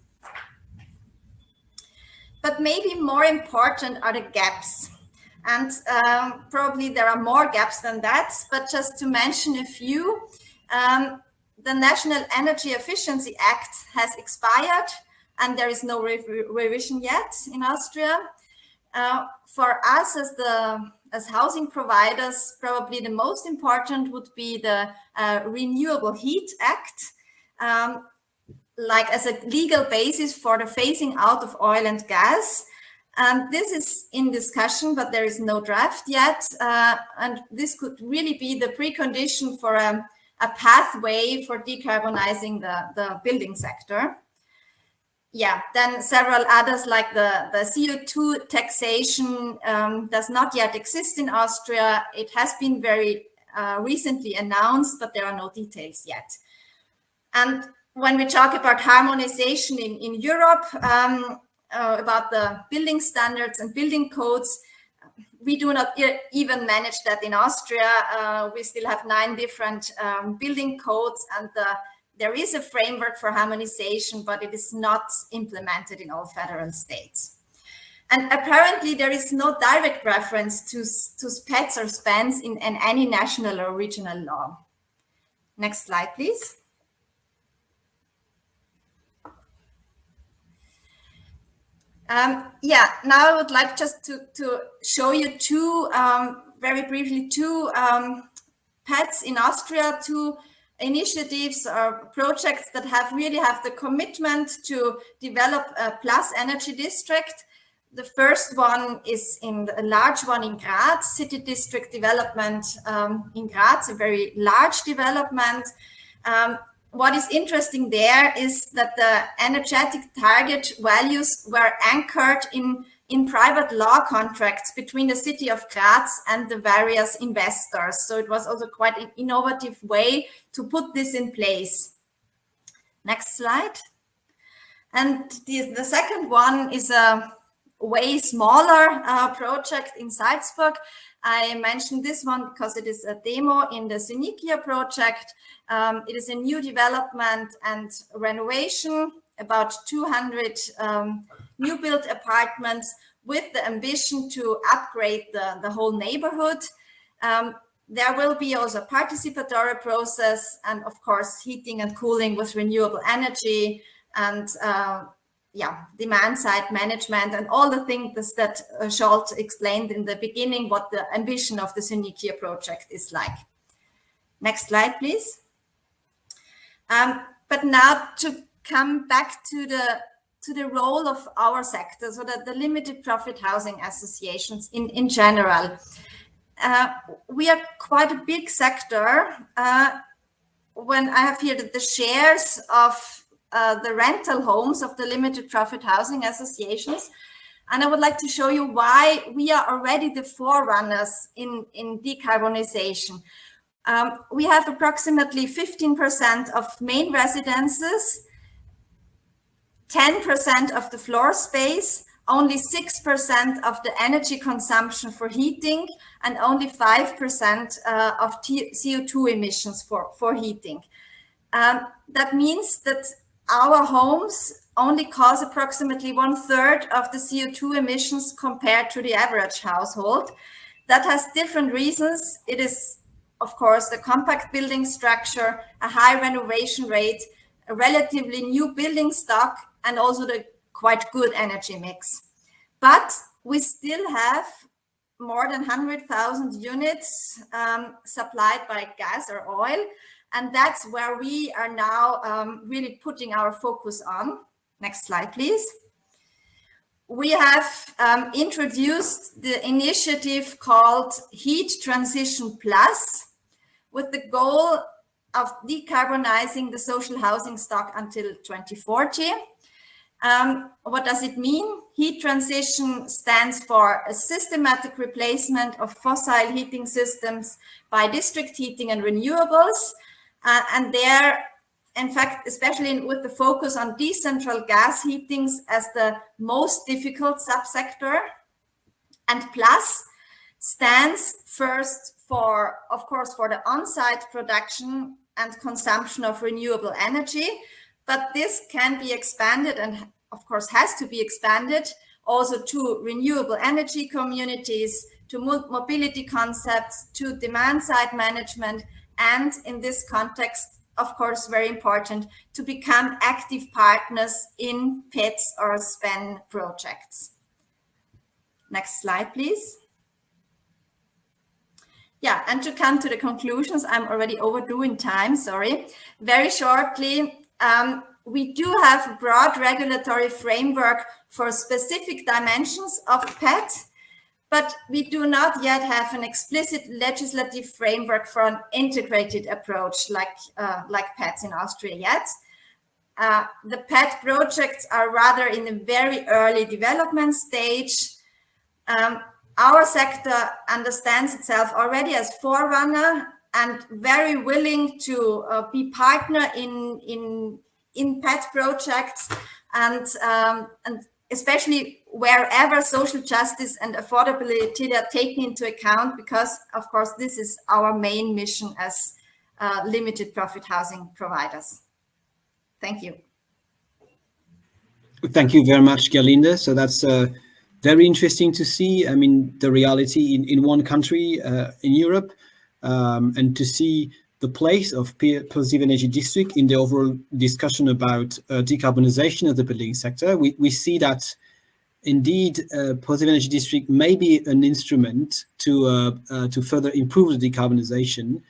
But maybe more important are the gaps. And probably there are more gaps than that, but just to mention a few, the National Energy Efficiency Act has expired and there is no revision yet in Austria. For us as housing providers, probably the most important would be the Renewable Heat Act, like as a legal basis for the phasing out of oil and gas. And this is in discussion, but there is no draft yet. And this could really be the precondition for a pathway for decarbonizing the building sector. Yeah, then several others like the CO2 taxation does not yet exist in Austria. It has been very recently announced, but there are no details yet. And when we talk about harmonization in Europe, about the building standards and building codes, we do not even manage that in Austria. We still have 9 different building codes, and there is a framework for harmonization, but it is not implemented in all federal states. And apparently there is no direct reference to SPETs or SPENs in any national or regional law. Next slide, please. Yeah, now I would like just to show you very briefly two PETs in Austria, 2 initiatives or projects that really have the commitment to develop a plus energy district. The first one is a large one in Graz, city district development in Graz, a very large development. What is interesting there is that the energetic target values were anchored in private law contracts between the city of Graz and the various investors. So it was also quite an innovative way to put this in place. Next slide. And the second one is a way smaller project in Salzburg. I mentioned this one because it is a demo in the Zunikia project. It is a new development and renovation, about 200 new built apartments with the ambition to upgrade the whole neighborhood. There will be also a participatory process and of course heating and cooling with renewable energy and demand side management and all the things that Scholt explained in the beginning, what the ambition of the Zunikia project is like. Next slide, please. But now to come back to the role of our sector, so that the limited profit housing associations in general. We are quite a big sector. When I have here the shares of the rental homes of the limited profit housing associations, and I would like to show you why we are already the forerunners in decarbonization. We have approximately 15% of main residences, 10% of the floor space only 6% of the energy consumption for heating and only 5% of CO2 emissions for heating. That means that our homes only cause approximately 1/3 of the CO2 emissions compared to the average household. That has different reasons. It is, of course, the compact building structure, a high renovation rate, a relatively new building stock, and also the quite good energy mix. But we still have more than 100,000 units supplied by gas or oil, and that's where we are now really putting our focus on. Next slide, please. We have introduced the initiative called Heat Transition Plus, with the goal of decarbonizing the social housing stock until 2040. What does it mean? Heat transition stands for a systematic replacement of fossil heating systems by district heating and renewables. And there, in fact, especially with the focus on decentral gas heatings as the most difficult subsector. And Plus stands first for, of course, for the on-site production and consumption of renewable energy, but this can be expanded and, of course, has to be expanded also to renewable energy communities, to mobility concepts, to demand-side management, and in this context, of course, very important, to become active partners in PETs or SPEN projects. Next slide, please. Yeah, and to come to the conclusions, I'm already overdoing time, sorry. Very shortly, we do have a broad regulatory framework for specific dimensions of PET, but we do not yet have an explicit legislative framework for an integrated approach like PETs in Austria yet. The PET projects are rather in a very early development stage. Our sector understands itself already as forerunner and very willing to be partner in PET projects, and especially wherever social justice and affordability are taken into account, because of course this is our main mission as limited profit housing providers. Thank you. Thank you very much, Gerlinde. So that's very interesting to see. I mean, the reality in one country in Europe, and to see the place of positive energy district in the overall discussion about decarbonization of the building sector. We see that indeed positive energy district may be an instrument to further improve the decarbonization,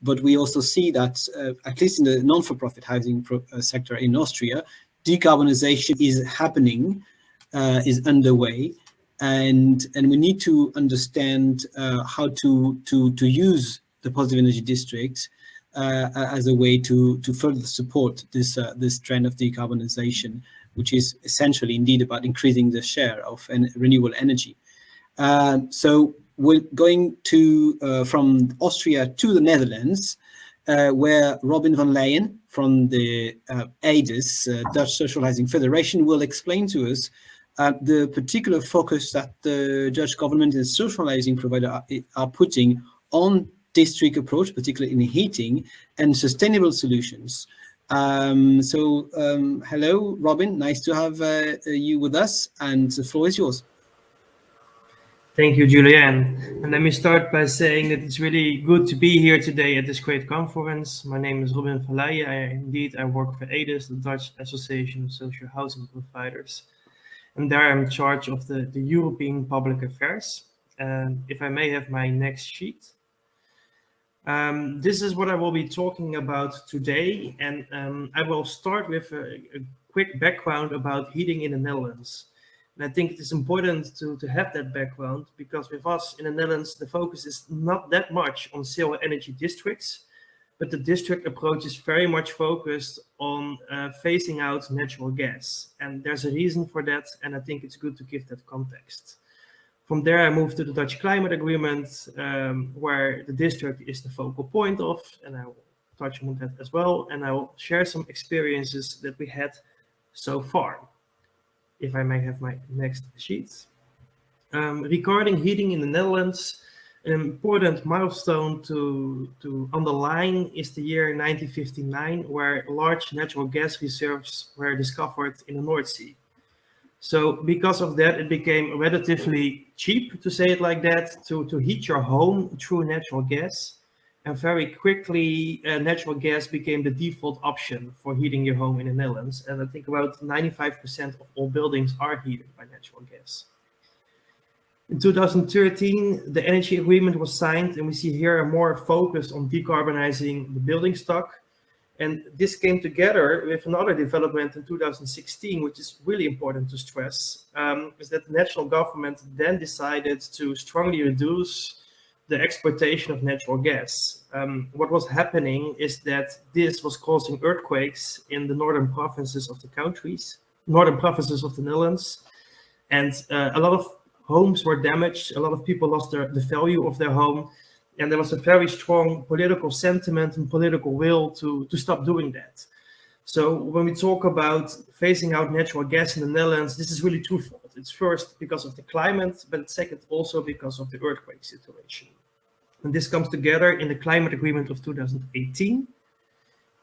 but we also see that at least in the non-for-profit housing sector in Austria, decarbonization is happening, is underway, and we need to understand how to use the positive energy district as a way to further support this trend of decarbonization, which is essentially indeed about increasing the share of renewable energy. So we're going to from Austria to the Netherlands, where Robin van Leyen from the ADES, Dutch Social Housing Federation, will explain to us the particular focus that the Dutch government and social housing provider are putting on district approach, particularly in heating and sustainable solutions. Hello, Robin, nice to have you with us, and the floor is yours. Thank you, Julianne. And let me start by saying that it's really good to be here today at this great conference. My name is Robin van Leyen. I work for ADES, the Dutch Association of Social Housing Providers. And there I'm in charge of the European Public Affairs. If I may have my next sheet. This is what I will be talking about today. And I will start with a quick background about heating in the Netherlands. And I think it is important to have that background, because with us in the Netherlands, the focus is not that much on zero energy districts, but the district approach is very much focused on phasing out natural gas. And there's a reason for that, and I think it's good to give that context. From there, I moved to the Dutch Climate Agreement, where the district is the focal point of, and I will touch on that as well, and I will share some experiences that we had so far. if I may have my next sheet. Regarding heating in the Netherlands, an important milestone to underline is the year 1959, where large natural gas reserves were discovered in the North Sea. So because of that, it became relatively cheap, to say it like that, to heat your home through natural gas. And very quickly, natural gas became the default option for heating your home in the Netherlands. And I think about 95% of all buildings are heated by natural gas. In 2013, the energy agreement was signed, and we see here a more focus on decarbonizing the building stock. And this came together with another development in 2016, which is really important to stress, is that the national government then decided to strongly reduce the exploitation of natural gas. What was happening is that this was causing earthquakes in the northern provinces of the Netherlands. And a lot of homes were damaged, a lot of people lost the value of their home, and there was a very strong political sentiment and political will to stop doing that. So when we talk about phasing out natural gas in the Netherlands, this is really twofold. It's first because of the climate, but second also because of the earthquake situation. And this comes together in the climate agreement of 2018.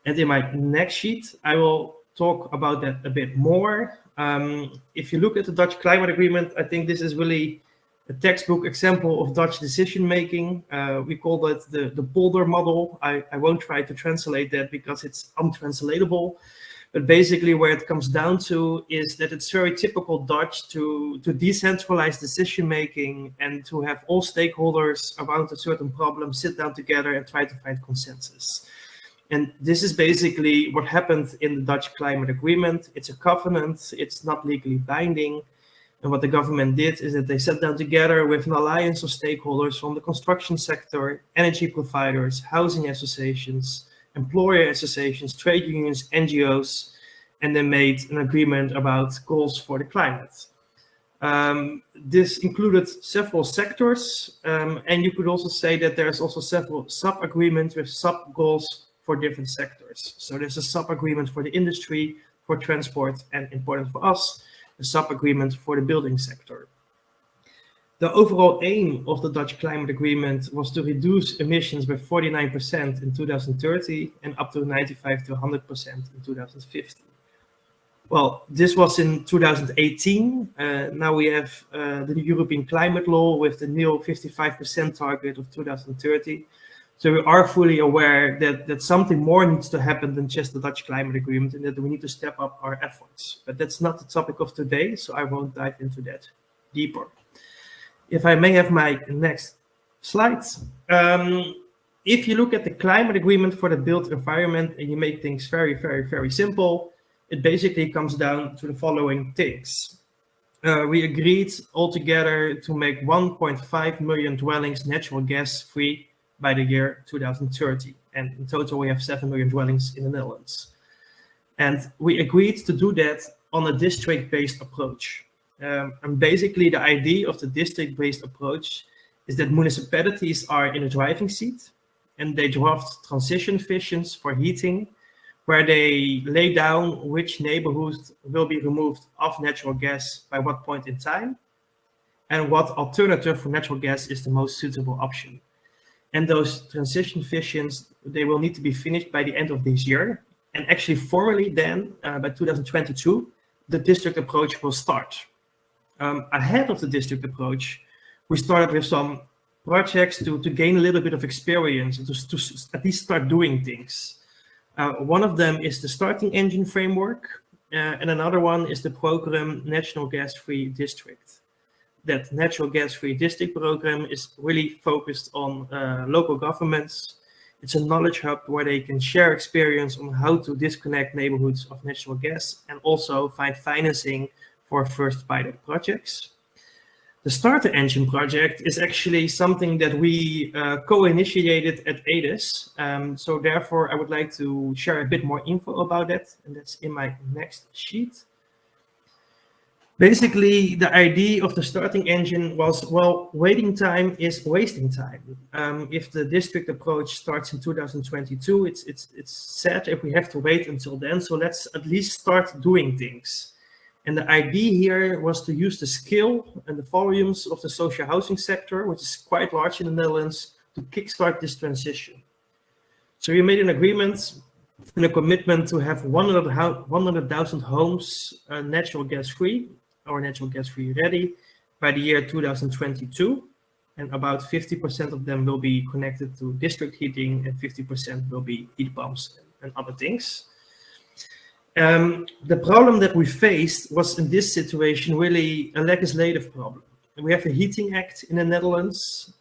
And in my next sheet, I will talk about that a bit more. If you look at the Dutch climate agreement, I think this is really a textbook example of Dutch decision making. We call that the polder model. I won't try to translate that because it's untranslatable. But basically where it comes down to is that it's very typical Dutch to decentralize decision making and to have all stakeholders around a certain problem sit down together and try to find consensus. And this is basically what happened in the Dutch climate agreement. It's a covenant, it's not legally binding. And what the government did is that they sat down together with an alliance of stakeholders from the construction sector, energy providers, housing associations, employer associations, trade unions, NGOs, and they made an agreement about goals for the climate. This included several sectors, and you could also say that there's also several sub-agreements with sub-goals for different sectors. So there's a sub-agreement for the industry, for transport, and important for us, a sub-agreement for the building sector. The overall aim of the Dutch climate agreement was to reduce emissions by 49% in 2030 and up to 95 to 100% in 2050. Well, this was in 2018. Now we have the European climate law with the new 55% target of 2030. So we are fully aware that something more needs to happen than just the Dutch climate agreement and that we need to step up our efforts. But that's not the topic of today, so I won't dive into that deeper. If I may have my next slide. If you look at the climate agreement for the built environment and you make things very, very, very simple, it basically comes down to the following things. We agreed all together to make 1.5 million dwellings natural gas free by the year 2030. And in total, we have 7 million dwellings in the Netherlands. And we agreed to do that on a district-based approach. And basically, the idea of the district-based approach is that municipalities are in a driving seat and they draft transition visions for heating, where they lay down which neighborhoods will be removed of natural gas by what point in time, and what alternative for natural gas is the most suitable option. And those transition visions, they will need to be finished by the end of this year. And actually formally then, by 2022, the district approach will start. Ahead of the district approach, we started with some projects to gain a little bit of experience and to at least start doing things. One of them is the starting engine framework, and another one is the program National Gas Free District. That natural gas-free district program is really focused on local governments. It's a knowledge hub where they can share experience on how to disconnect neighborhoods of natural gas and also find financing for first pilot projects. The starter engine project is actually something that we co-initiated at ADIS. So therefore, I would like to share a bit more info about that, and that's in my next sheet. Basically, the idea of the starting engine was, well, waiting time is wasting time. If the district approach starts in 2022, it's sad if we have to wait until then. So let's at least start doing things. And the idea here was to use the scale and the volumes of the social housing sector, which is quite large in the Netherlands, to kickstart this transition. So we made an agreement and a commitment to have 100,000 homes natural gas free or natural gas free ready by the year 2022. And about 50% of them will be connected to district heating and 50% will be heat pumps and other things. The problem that we faced was in this situation really a legislative problem. And we have a Heating Act in the Netherlands.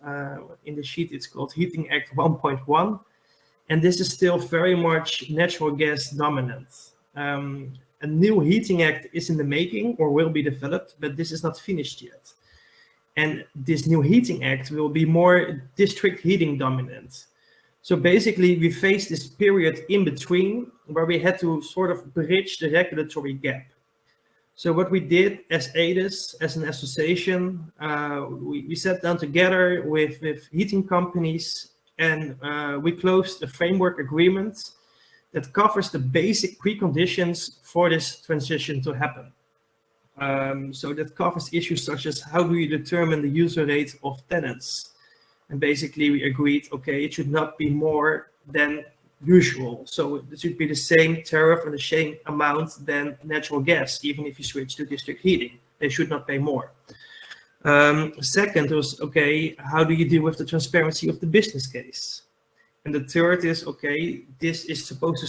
In the sheet it's called Heating Act 1.1. And this is still very much natural gas dominant. A new Heating Act is in the making or will be developed, but this is not finished yet. And this new Heating Act will be more district heating dominant. So basically we faced this period in between where we had to sort of bridge the regulatory gap. So what we did as ADES, as an association, we sat down together with heating companies and we closed a framework agreement that covers the basic preconditions for this transition to happen. So that covers issues such as how do you determine the user rate of tenants? And basically we agreed, okay, it should not be more than usual. So it should be the same tariff and the same amount than natural gas, even if you switch to district heating. They should not pay more. Second was, okay, how do you deal with the transparency of the business case? And the third is, okay, this is supposed to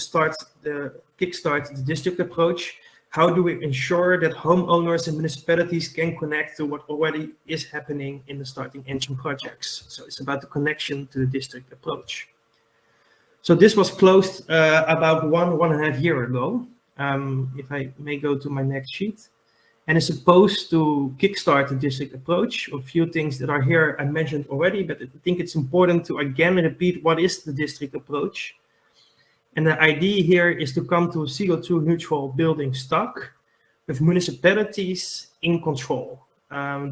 kickstart the district approach. How do we ensure that homeowners and municipalities can connect to what already is happening in the starting engine projects? So it's about the connection to the district approach. So this was closed about one and a half years ago. If I may go to my next sheet. And it's supposed to kickstart the district approach. A few things that are here I mentioned already, but I think it's important to again repeat what is the district approach. And the idea here is to come to a CO2 neutral building stock with municipalities in control,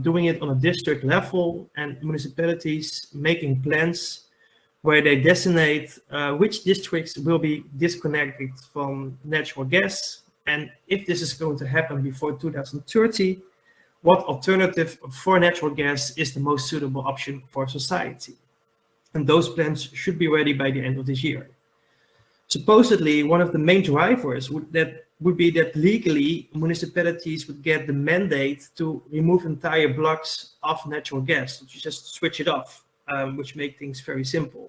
doing it on a district level and municipalities making plans where they designate which districts will be disconnected from natural gas. And if this is going to happen before 2030, what alternative for natural gas is the most suitable option for society? And those plans should be ready by the end of this year. Supposedly, one of the main drivers would be that legally municipalities would get the mandate to remove entire blocks of natural gas, to just switch it off, which makes things very simple.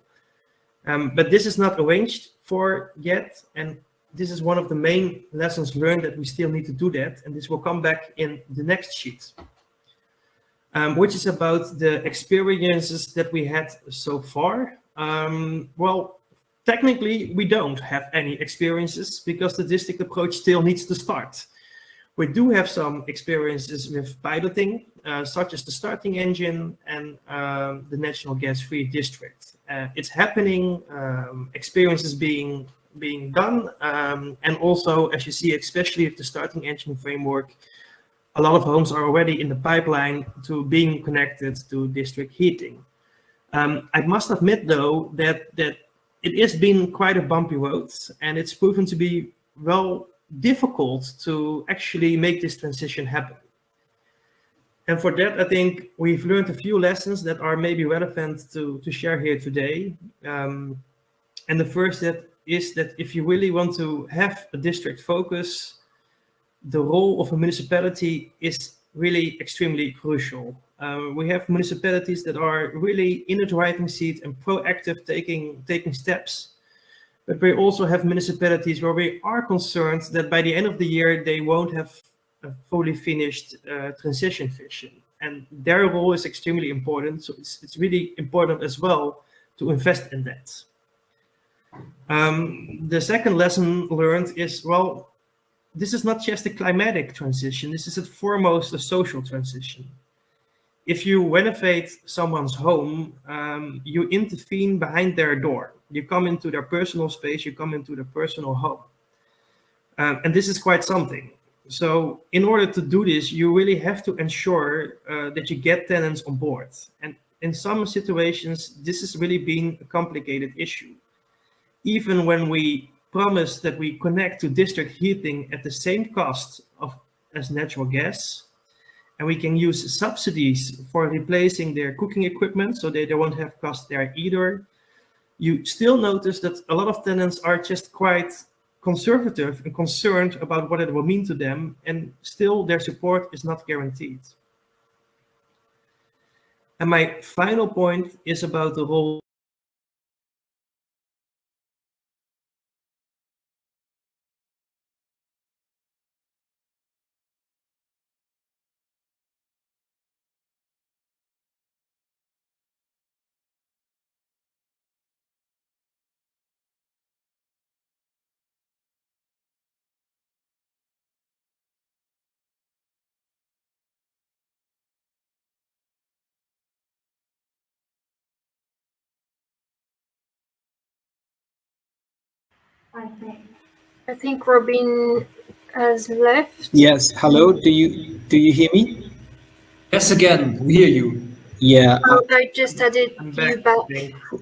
But this is not arranged for yet, and this is one of the main lessons learned that we still need to do that, and this will come back in the next sheet, which is about the experiences that we had so far. Well, technically, we don't have any experiences because the district approach still needs to start. We do have some experiences with piloting, such as the starting engine and the national gas-free district. It's happening, experiences being done, and also, as you see, especially with the starting engine framework, a lot of homes are already in the pipeline to being connected to district heating. I must admit, though, that it has been quite a bumpy road, and it's proven to be difficult to actually make this transition happen. And for that, I think we've learned a few lessons that are maybe relevant to share here today. And the first is that if you really want to have a district focus, the role of a municipality is really extremely crucial. We have municipalities that are really in the driving seat and proactive taking steps. But we also have municipalities where we are concerned that by the end of the year, they won't have a fully finished transition vision. And their role is extremely important. So it's really important as well to invest in that. The second lesson learned is, well, this is not just a climatic transition. This is at foremost a social transition. If you renovate someone's home, you intervene behind their door. You come into their personal space, you come into their personal home. And this is quite something. So in order to do this, you really have to ensure that you get tenants on board. And in some situations, this has really been a complicated issue. Even when we promise that we connect to district heating at the same cost of as natural gas. And we can use subsidies for replacing their cooking equipment, so they won't have cost there either. You still notice that a lot of tenants are just quite conservative and concerned about what it will mean to them, and still their support is not guaranteed. And my final point is about the role I think Robin has left. Yes. Hello. Do you hear me? Yes, again, we hear you. Yeah. I just added you back.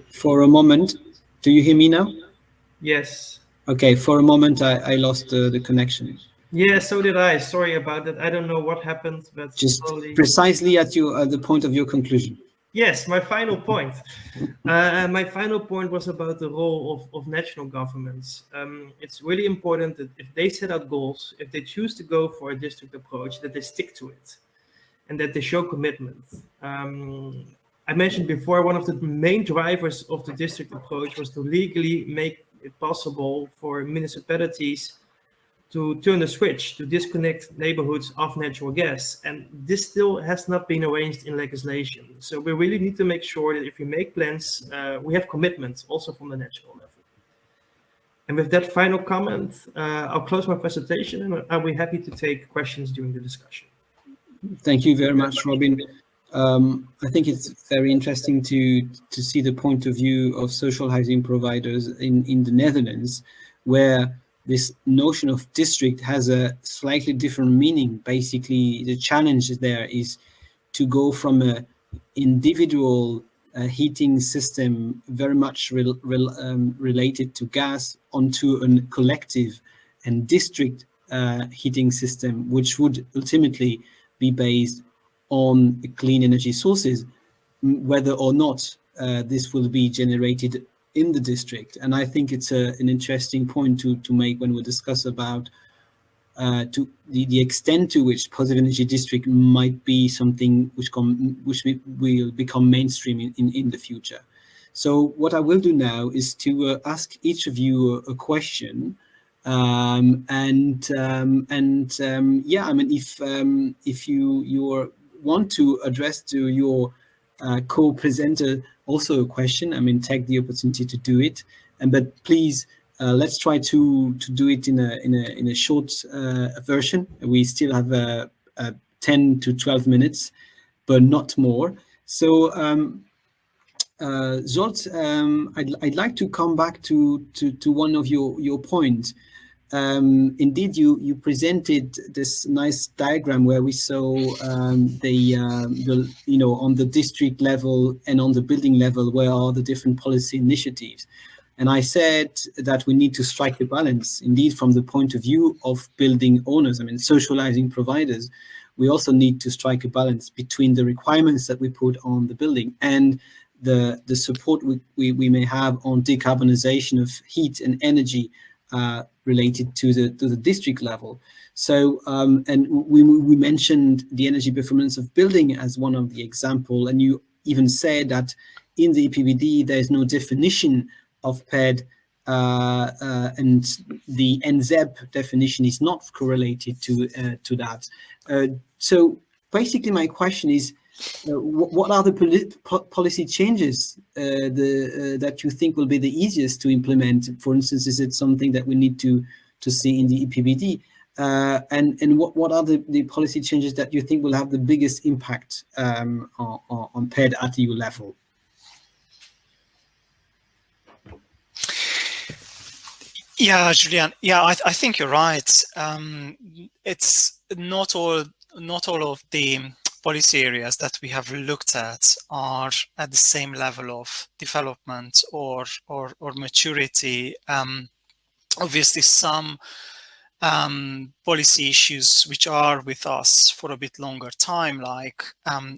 For a moment. Do you hear me now? Yes. Okay. For a moment, I lost the connection. Yeah, so did I. Sorry about that. I don't know what happened, but Just slowly... precisely at the point of your conclusion. Yes, my final point. My final point was about the role of national governments. It's really important that if they set out goals, if they choose to go for a district approach, that they stick to it and that they show commitment. I mentioned before, one of the main drivers of the district approach was to legally make it possible for municipalities to turn the switch, to disconnect neighborhoods of natural gas. And this still has not been arranged in legislation. So we really need to make sure that if we make plans, we have commitments also from the national level. And with that final comment, I'll close my presentation and I'll be happy to take questions during the discussion. Thank you very much, Robin. I think it's very interesting to see the point of view of social housing providers in the Netherlands, where this notion of district has a slightly different meaning. Basically, the challenge there is to go from an individual heating system very much related to gas onto a collective and district heating system, which would ultimately be based on clean energy sources, whether or not this will be generated in the district. And I think it's an interesting point to make when we discuss about to the extent to which positive energy district might be something which will become mainstream in the future. So what I will do now is to ask each of you a question. Yeah, I mean, if you want to address to your co-presenter also a question, I mean, take the opportunity to do it. But please, let's try to do it in a short version. We still have 10 to 12 minutes, but not more. So, Zsolt, I'd like to come back to one of your points. Indeed, you presented this nice diagram where we saw the on the district level and on the building level where are the different policy initiatives. And I said that we need to strike a balance. Indeed, from the point of view of building owners, I mean, socializing providers, we also need to strike a balance between the requirements that we put on the building and the support we may have on decarbonization of heat and energy related to the district level. So, and we mentioned the energy performance of building as one of the example, and you even said that in the EPBD there is no definition of PED, and the NZEB definition is not correlated to that. So basically, my question is, what are the policy changes that you think will be the easiest to implement? For instance, is it something that we need to see in the EPBD? And what are the policy changes that you think will have the biggest impact on PED at EU level? Yeah, Julian. Yeah, I think you're right. It's not all of the policy areas that we have looked at are at the same level of development or maturity. Obviously, some policy issues which are with us for a bit longer time, like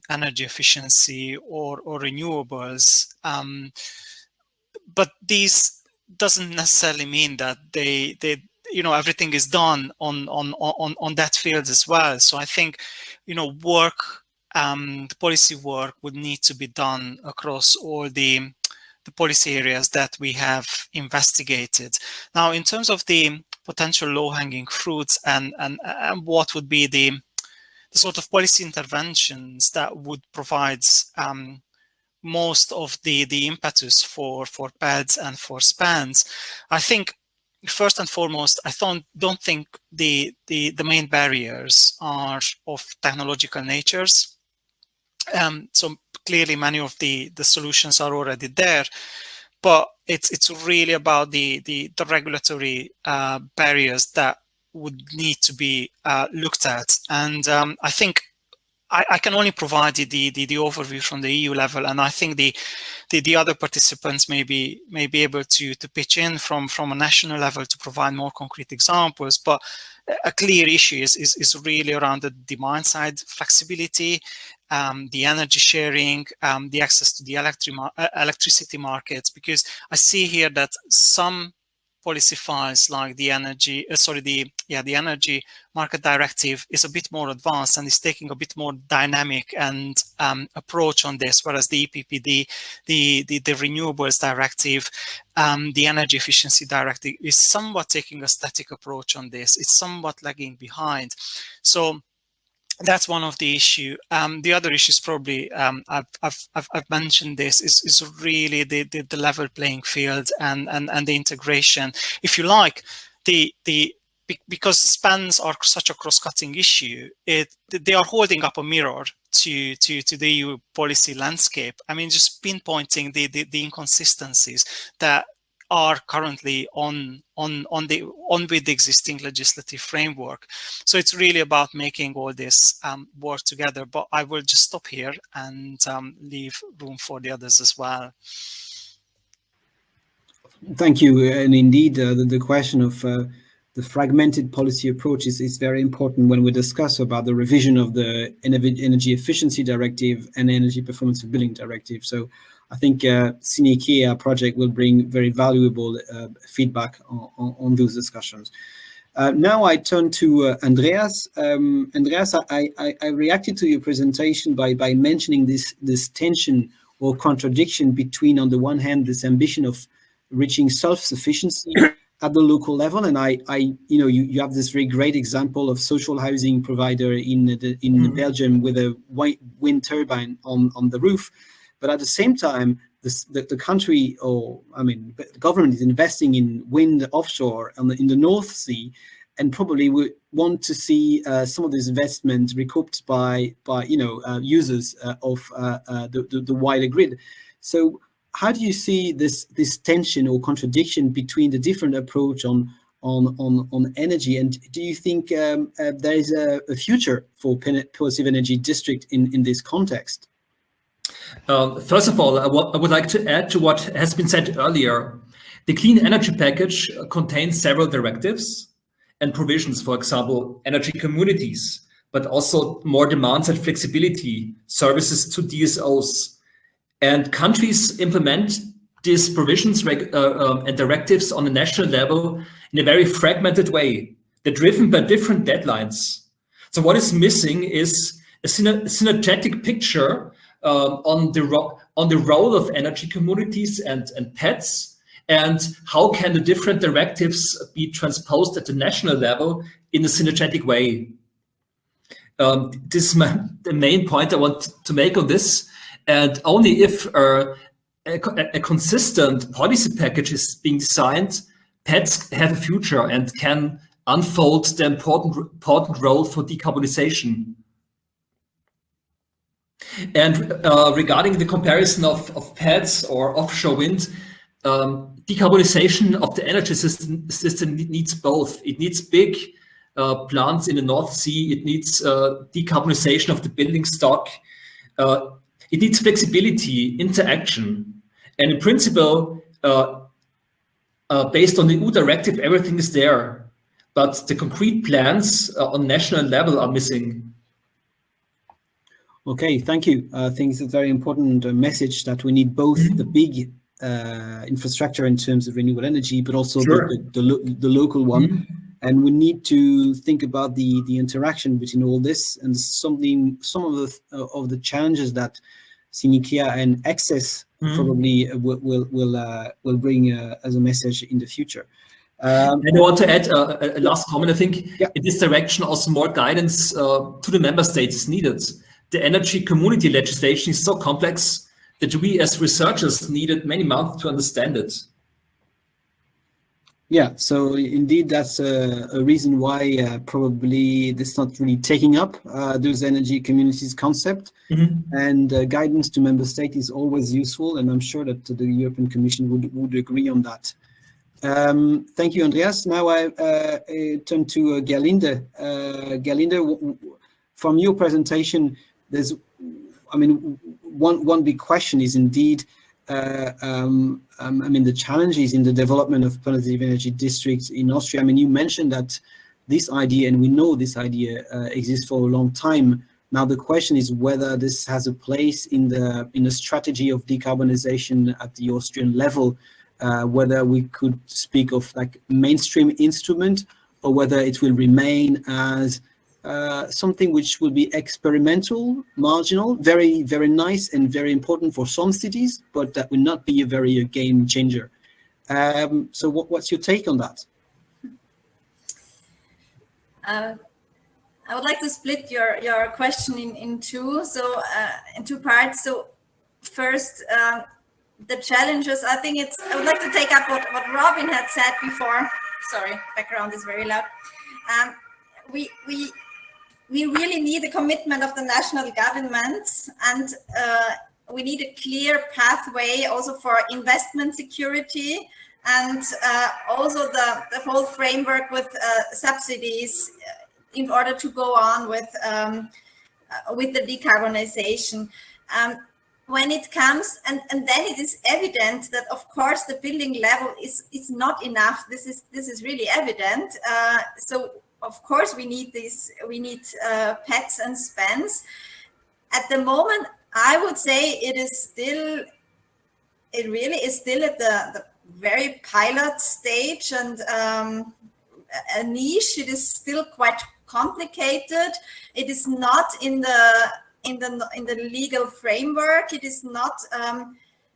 energy efficiency or renewables. But these doesn't necessarily mean that they everything is done on that field as well. So I think work, the policy work would need to be done across all the policy areas that we have investigated. Now, in terms of the potential low-hanging fruits and what would be the sort of policy interventions that would provide most of the impetus for PEBs and for SPENs, I think first and foremost, I don't think the main barriers are of technological natures. So clearly many of the solutions are already there, but it's really about the regulatory barriers that would need to be looked at. And I think I can only provide you the overview from the EU level, and I think the other participants may be able to pitch in from a national level to provide more concrete examples. But a clear issue is really around the demand side flexibility, the energy sharing, the access to the electricity markets, because I see here that some policy files like the energy market directive is a bit more advanced and is taking a bit more dynamic and approach on this, whereas the EPPD, the renewables directive, the energy efficiency directive is somewhat taking a static approach on this. It's somewhat lagging behind. So that's one of the issue. The other issue is probably I've mentioned this is really the level playing field and the integration, if you like. Because SPENs are such a cross-cutting issue, they are holding up a mirror to the EU policy landscape. I mean, just pinpointing the inconsistencies that are currently on with the existing legislative framework. So it's really about making all this work together. But I will just stop here and leave room for the others as well. Thank you. And indeed, the question of the fragmented policy approach is very important when we discuss about the revision of the Energy Efficiency Directive and Energy Performance of Building Directive. So I think zunikia project will bring very valuable feedback on those discussions. Now I turn to Andreas. Andreas, I reacted to your presentation by mentioning this tension or contradiction between, on the one hand, this ambition of reaching self-sufficiency at the local level, and you have this very great example of social housing provider in Belgium with a wind turbine on the roof. But at the same time, the country, the government is investing in wind offshore in the North Sea, and probably would want to see some of this investment recouped by users of the wider grid. So how do you see this tension or contradiction between the different approach on energy, and do you think there is a future for passive energy district in this context? First of all, I would like to add to what has been said earlier. The Clean Energy Package contains several directives and provisions, for example, energy communities, but also more demand-side flexibility, services to DSOs. And countries implement these provisions and directives on a national level in a very fragmented way. They're driven by different deadlines. So what is missing is a synergetic picture on the role of energy communities and PETs, and how can the different directives be transposed at the national level in a synergetic way. This is the main point I want to make on this, and only if a consistent policy package is being designed, PETs have a future and can unfold the important role for decarbonization. And regarding the comparison of PETs or offshore wind, decarbonization of the energy system needs both. It needs big plants in the North Sea. It needs decarbonization of the building stock. It needs flexibility, interaction. And in principle, based on the EU directive, everything is there. but the concrete plans on national level are missing. Okay, thank you. I think it's a very important message that we need both the big infrastructure in terms of renewable energy, but also the local one. And we need to think about the interaction between all this and some of the challenges that zunikia and excess probably will bring as a message in the future. And I want to add a last comment. I think in this direction also more guidance to the member states is needed. The energy community legislation is so complex that we as researchers needed many months to understand it. Yeah, so indeed, that's a reason why probably this is not really taking up those energy communities concept. And guidance to member states is always useful, and I'm sure that the European Commission would agree on that. Thank you, Andreas. Now I turn to Gerlinde. Gerlinde, from your presentation, there's, I mean, one big question is indeed, I mean, the challenges in the development of alternative energy districts in Austria. I mean, you mentioned that this idea, and we know this idea exists for a long time. Now the question is whether this has a place in the strategy of decarbonization at the Austrian level, whether we could speak of like mainstream instrument, or whether it will remain as something which will be experimental, marginal, very, very nice and very important for some cities, but that will not be a very game changer. So what's your take on that? I would like to split your question in two, so in two parts. So first, the challenges, I think I would like to take up what Robin had said before. Sorry, background is very loud. We really need a commitment of the national governments, and we need a clear pathway also for investment security, and also the whole framework with subsidies in order to go on with the decarbonization. When it comes, and then it is evident that of course the building level is not enough. This is really evident. So of course we need PEBs and SPENs. At the moment, I would say it really is still at the very pilot stage, and a niche. It is still quite complicated. It is not in the legal framework. It is not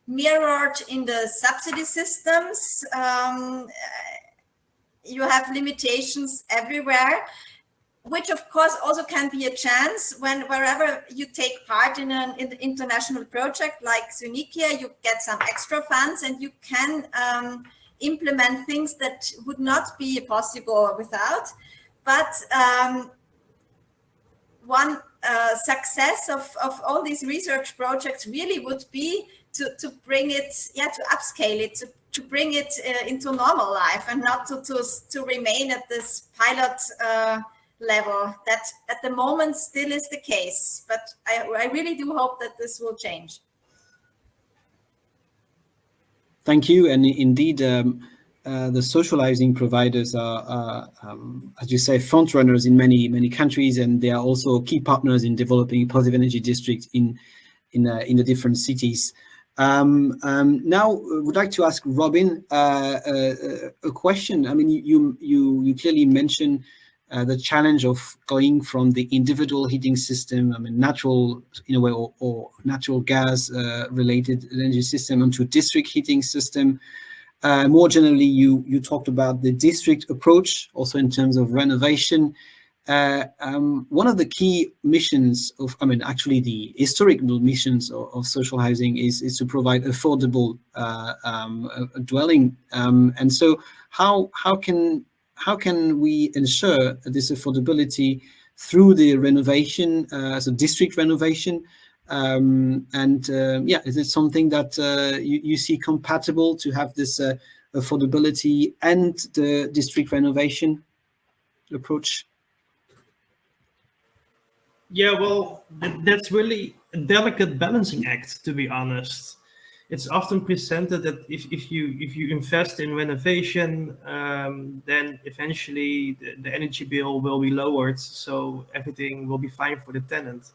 mirrored in the subsidy systems. You have limitations everywhere, which of course also can be a chance wherever you take part in an international project like zunikia, you get some extra funds and you can implement things that would not be possible without. But one success of all these research projects really would be to bring it, to upscale it, to bring it into normal life, and not to remain at this pilot level. That at the moment still is the case, but I really do hope that this will change. Thank you. And indeed, the social housing providers are as you say, front runners in many countries, and they are also key partners in developing positive energy districts in the different cities. Now, I would like to ask Robin a question. I mean, you clearly mentioned the challenge of going from the individual heating system, I mean, natural in a way, or natural gas related energy system, onto district heating system. More generally, you talked about the district approach, also in terms of renovation. One of the key missions of, actually the historical missions of social housing is to provide affordable dwelling. And so how can we ensure this affordability through the renovation, so district renovation? Is it something that you see compatible to have this affordability and the district renovation approach? Yeah, well, that's really a delicate balancing act, to be honest. it's often presented that if you invest in renovation, then eventually the energy bill will be lowered, so everything will be fine for the tenant.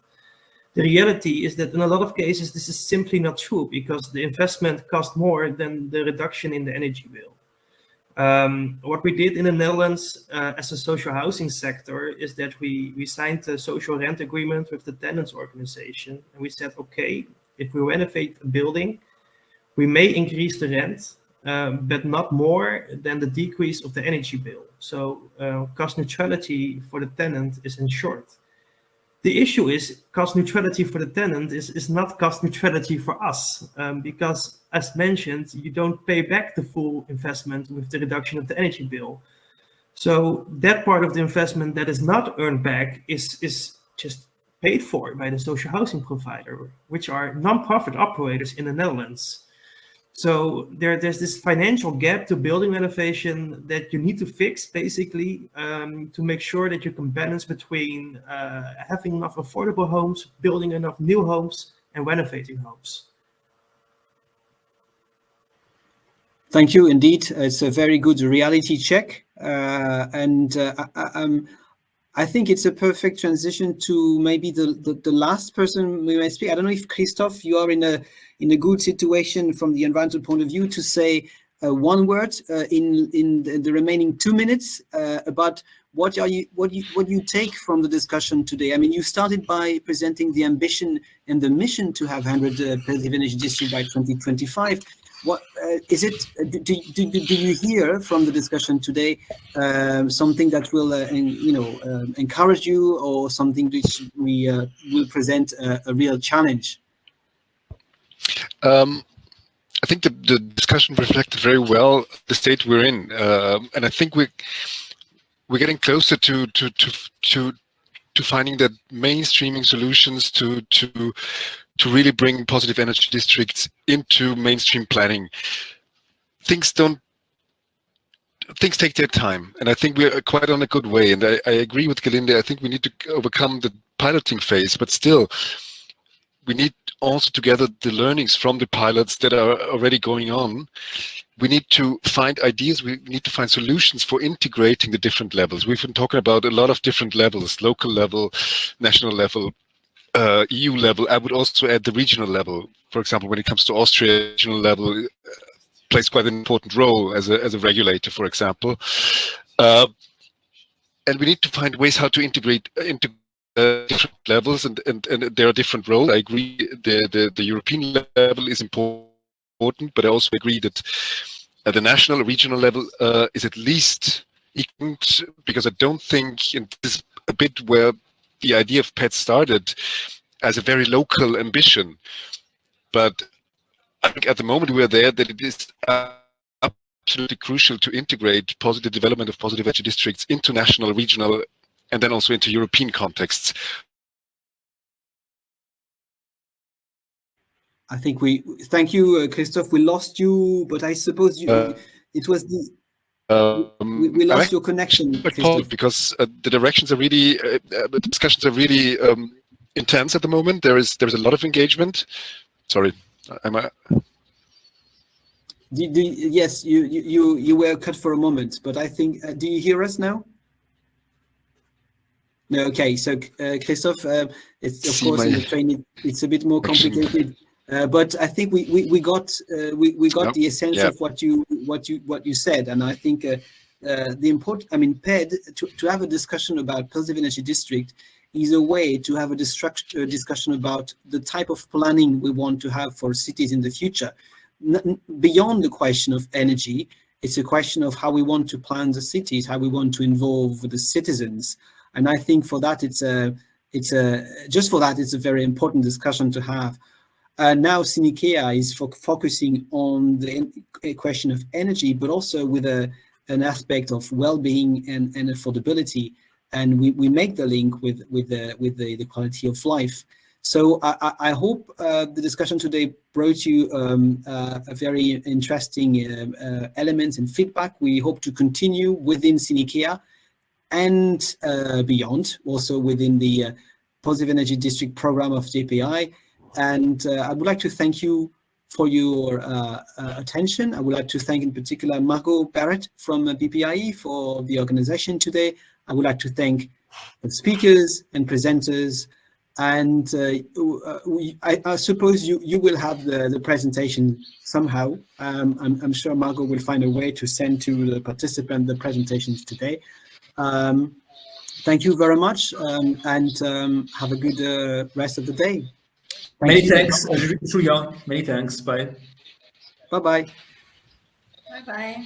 The reality is that in a lot of cases, this is simply not true, because the investment costs more than the reduction in the energy bill. What we did in the Netherlands as a social housing sector is that we signed a social rent agreement with the tenants organization, and we said, okay, if we renovate a building, we may increase the rent, but not more than the decrease of the energy bill. So cost neutrality for the tenant is ensured. The issue is cost neutrality for the tenant is not cost neutrality for us, because, as mentioned, you don't pay back the full investment with the reduction of the energy bill. So that part of the investment that is not earned back is just paid for by the social housing provider, which are non-profit operators in the Netherlands. So there's this financial gap to building renovation that you need to fix, basically, to make sure that you can balance between having enough affordable homes, building enough new homes, and renovating homes. Thank you. Indeed, it's a very good reality check, I think it's a perfect transition to maybe the last person we may speak. I don't know if Christophe, you are in a good situation from the environmental point of view to say one word in the remaining 2 minutes about what you take from the discussion today. I mean, you started by presenting the ambition and the mission to have 100 positive energy districts by 2025. What is it? Do you hear from the discussion today something that will encourage you, or something which we will present a real challenge? I think the discussion reflected very well the state we're in, and I think we're getting closer to finding that mainstreaming solutions to really bring positive energy districts into mainstream planning. Things take their time, and I think we're quite on a good way. And I agree with Galinde. I think we need to overcome the piloting phase, but still, we need also to gather the learnings from the pilots that are already going on. We need to find ideas. We need to find solutions for integrating the different levels. We've been talking about a lot of different levels: local level, national level, EU level. I would also add the regional level. For example, when it comes to Austria, regional level plays quite an important role as a regulator, for example. And we need to find ways how to integrate into different levels, and there are different roles. I agree the European level is important, but I also agree that at the national, regional level is at least equal, because I don't think, and this is a bit where the idea of PET started as a very local ambition, but I think at the moment we are there that it is absolutely crucial to integrate positive development of positive energy districts into national, regional, and then also into European contexts. I think thank you, Christophe. We lost you, but I suppose it was we lost your connection, because the directions are really, the discussions are really intense at the moment. There's a lot of engagement. Sorry, am I? Yes, you were cut for a moment, but I think, do you hear us now? No, okay. So Christophe, it's of course in the train it's a bit more complicated, but I think we got the essence of what you said, and I think the important, I mean, PED to have a discussion about positive energy district is a way to have a discussion about the type of planning we want to have for cities in the future. Beyond the question of energy, it's a question of how we want to plan the cities, how we want to involve the citizens. And I think for that, it's a very important discussion to have. Now zunikia is focusing on the question of energy, but also with an aspect of well-being and affordability. And we make the link with the quality of life. So I hope the discussion today brought you a very interesting elements and feedback. We hope to continue within zunikia and beyond, also within the Positive Energy District program of JPI. And I would like to thank you for your attention. I would like to thank in particular Margot Barrett from BPIE for the organization today. I would like to thank the speakers and presenters, and I suppose you will have the presentation somehow. I'm sure Margot will find a way to send to the participant the presentations today. Thank you very much, and have a good rest of the day. Many thanks, Julian. Many thanks. Bye. Bye-bye. Bye-bye.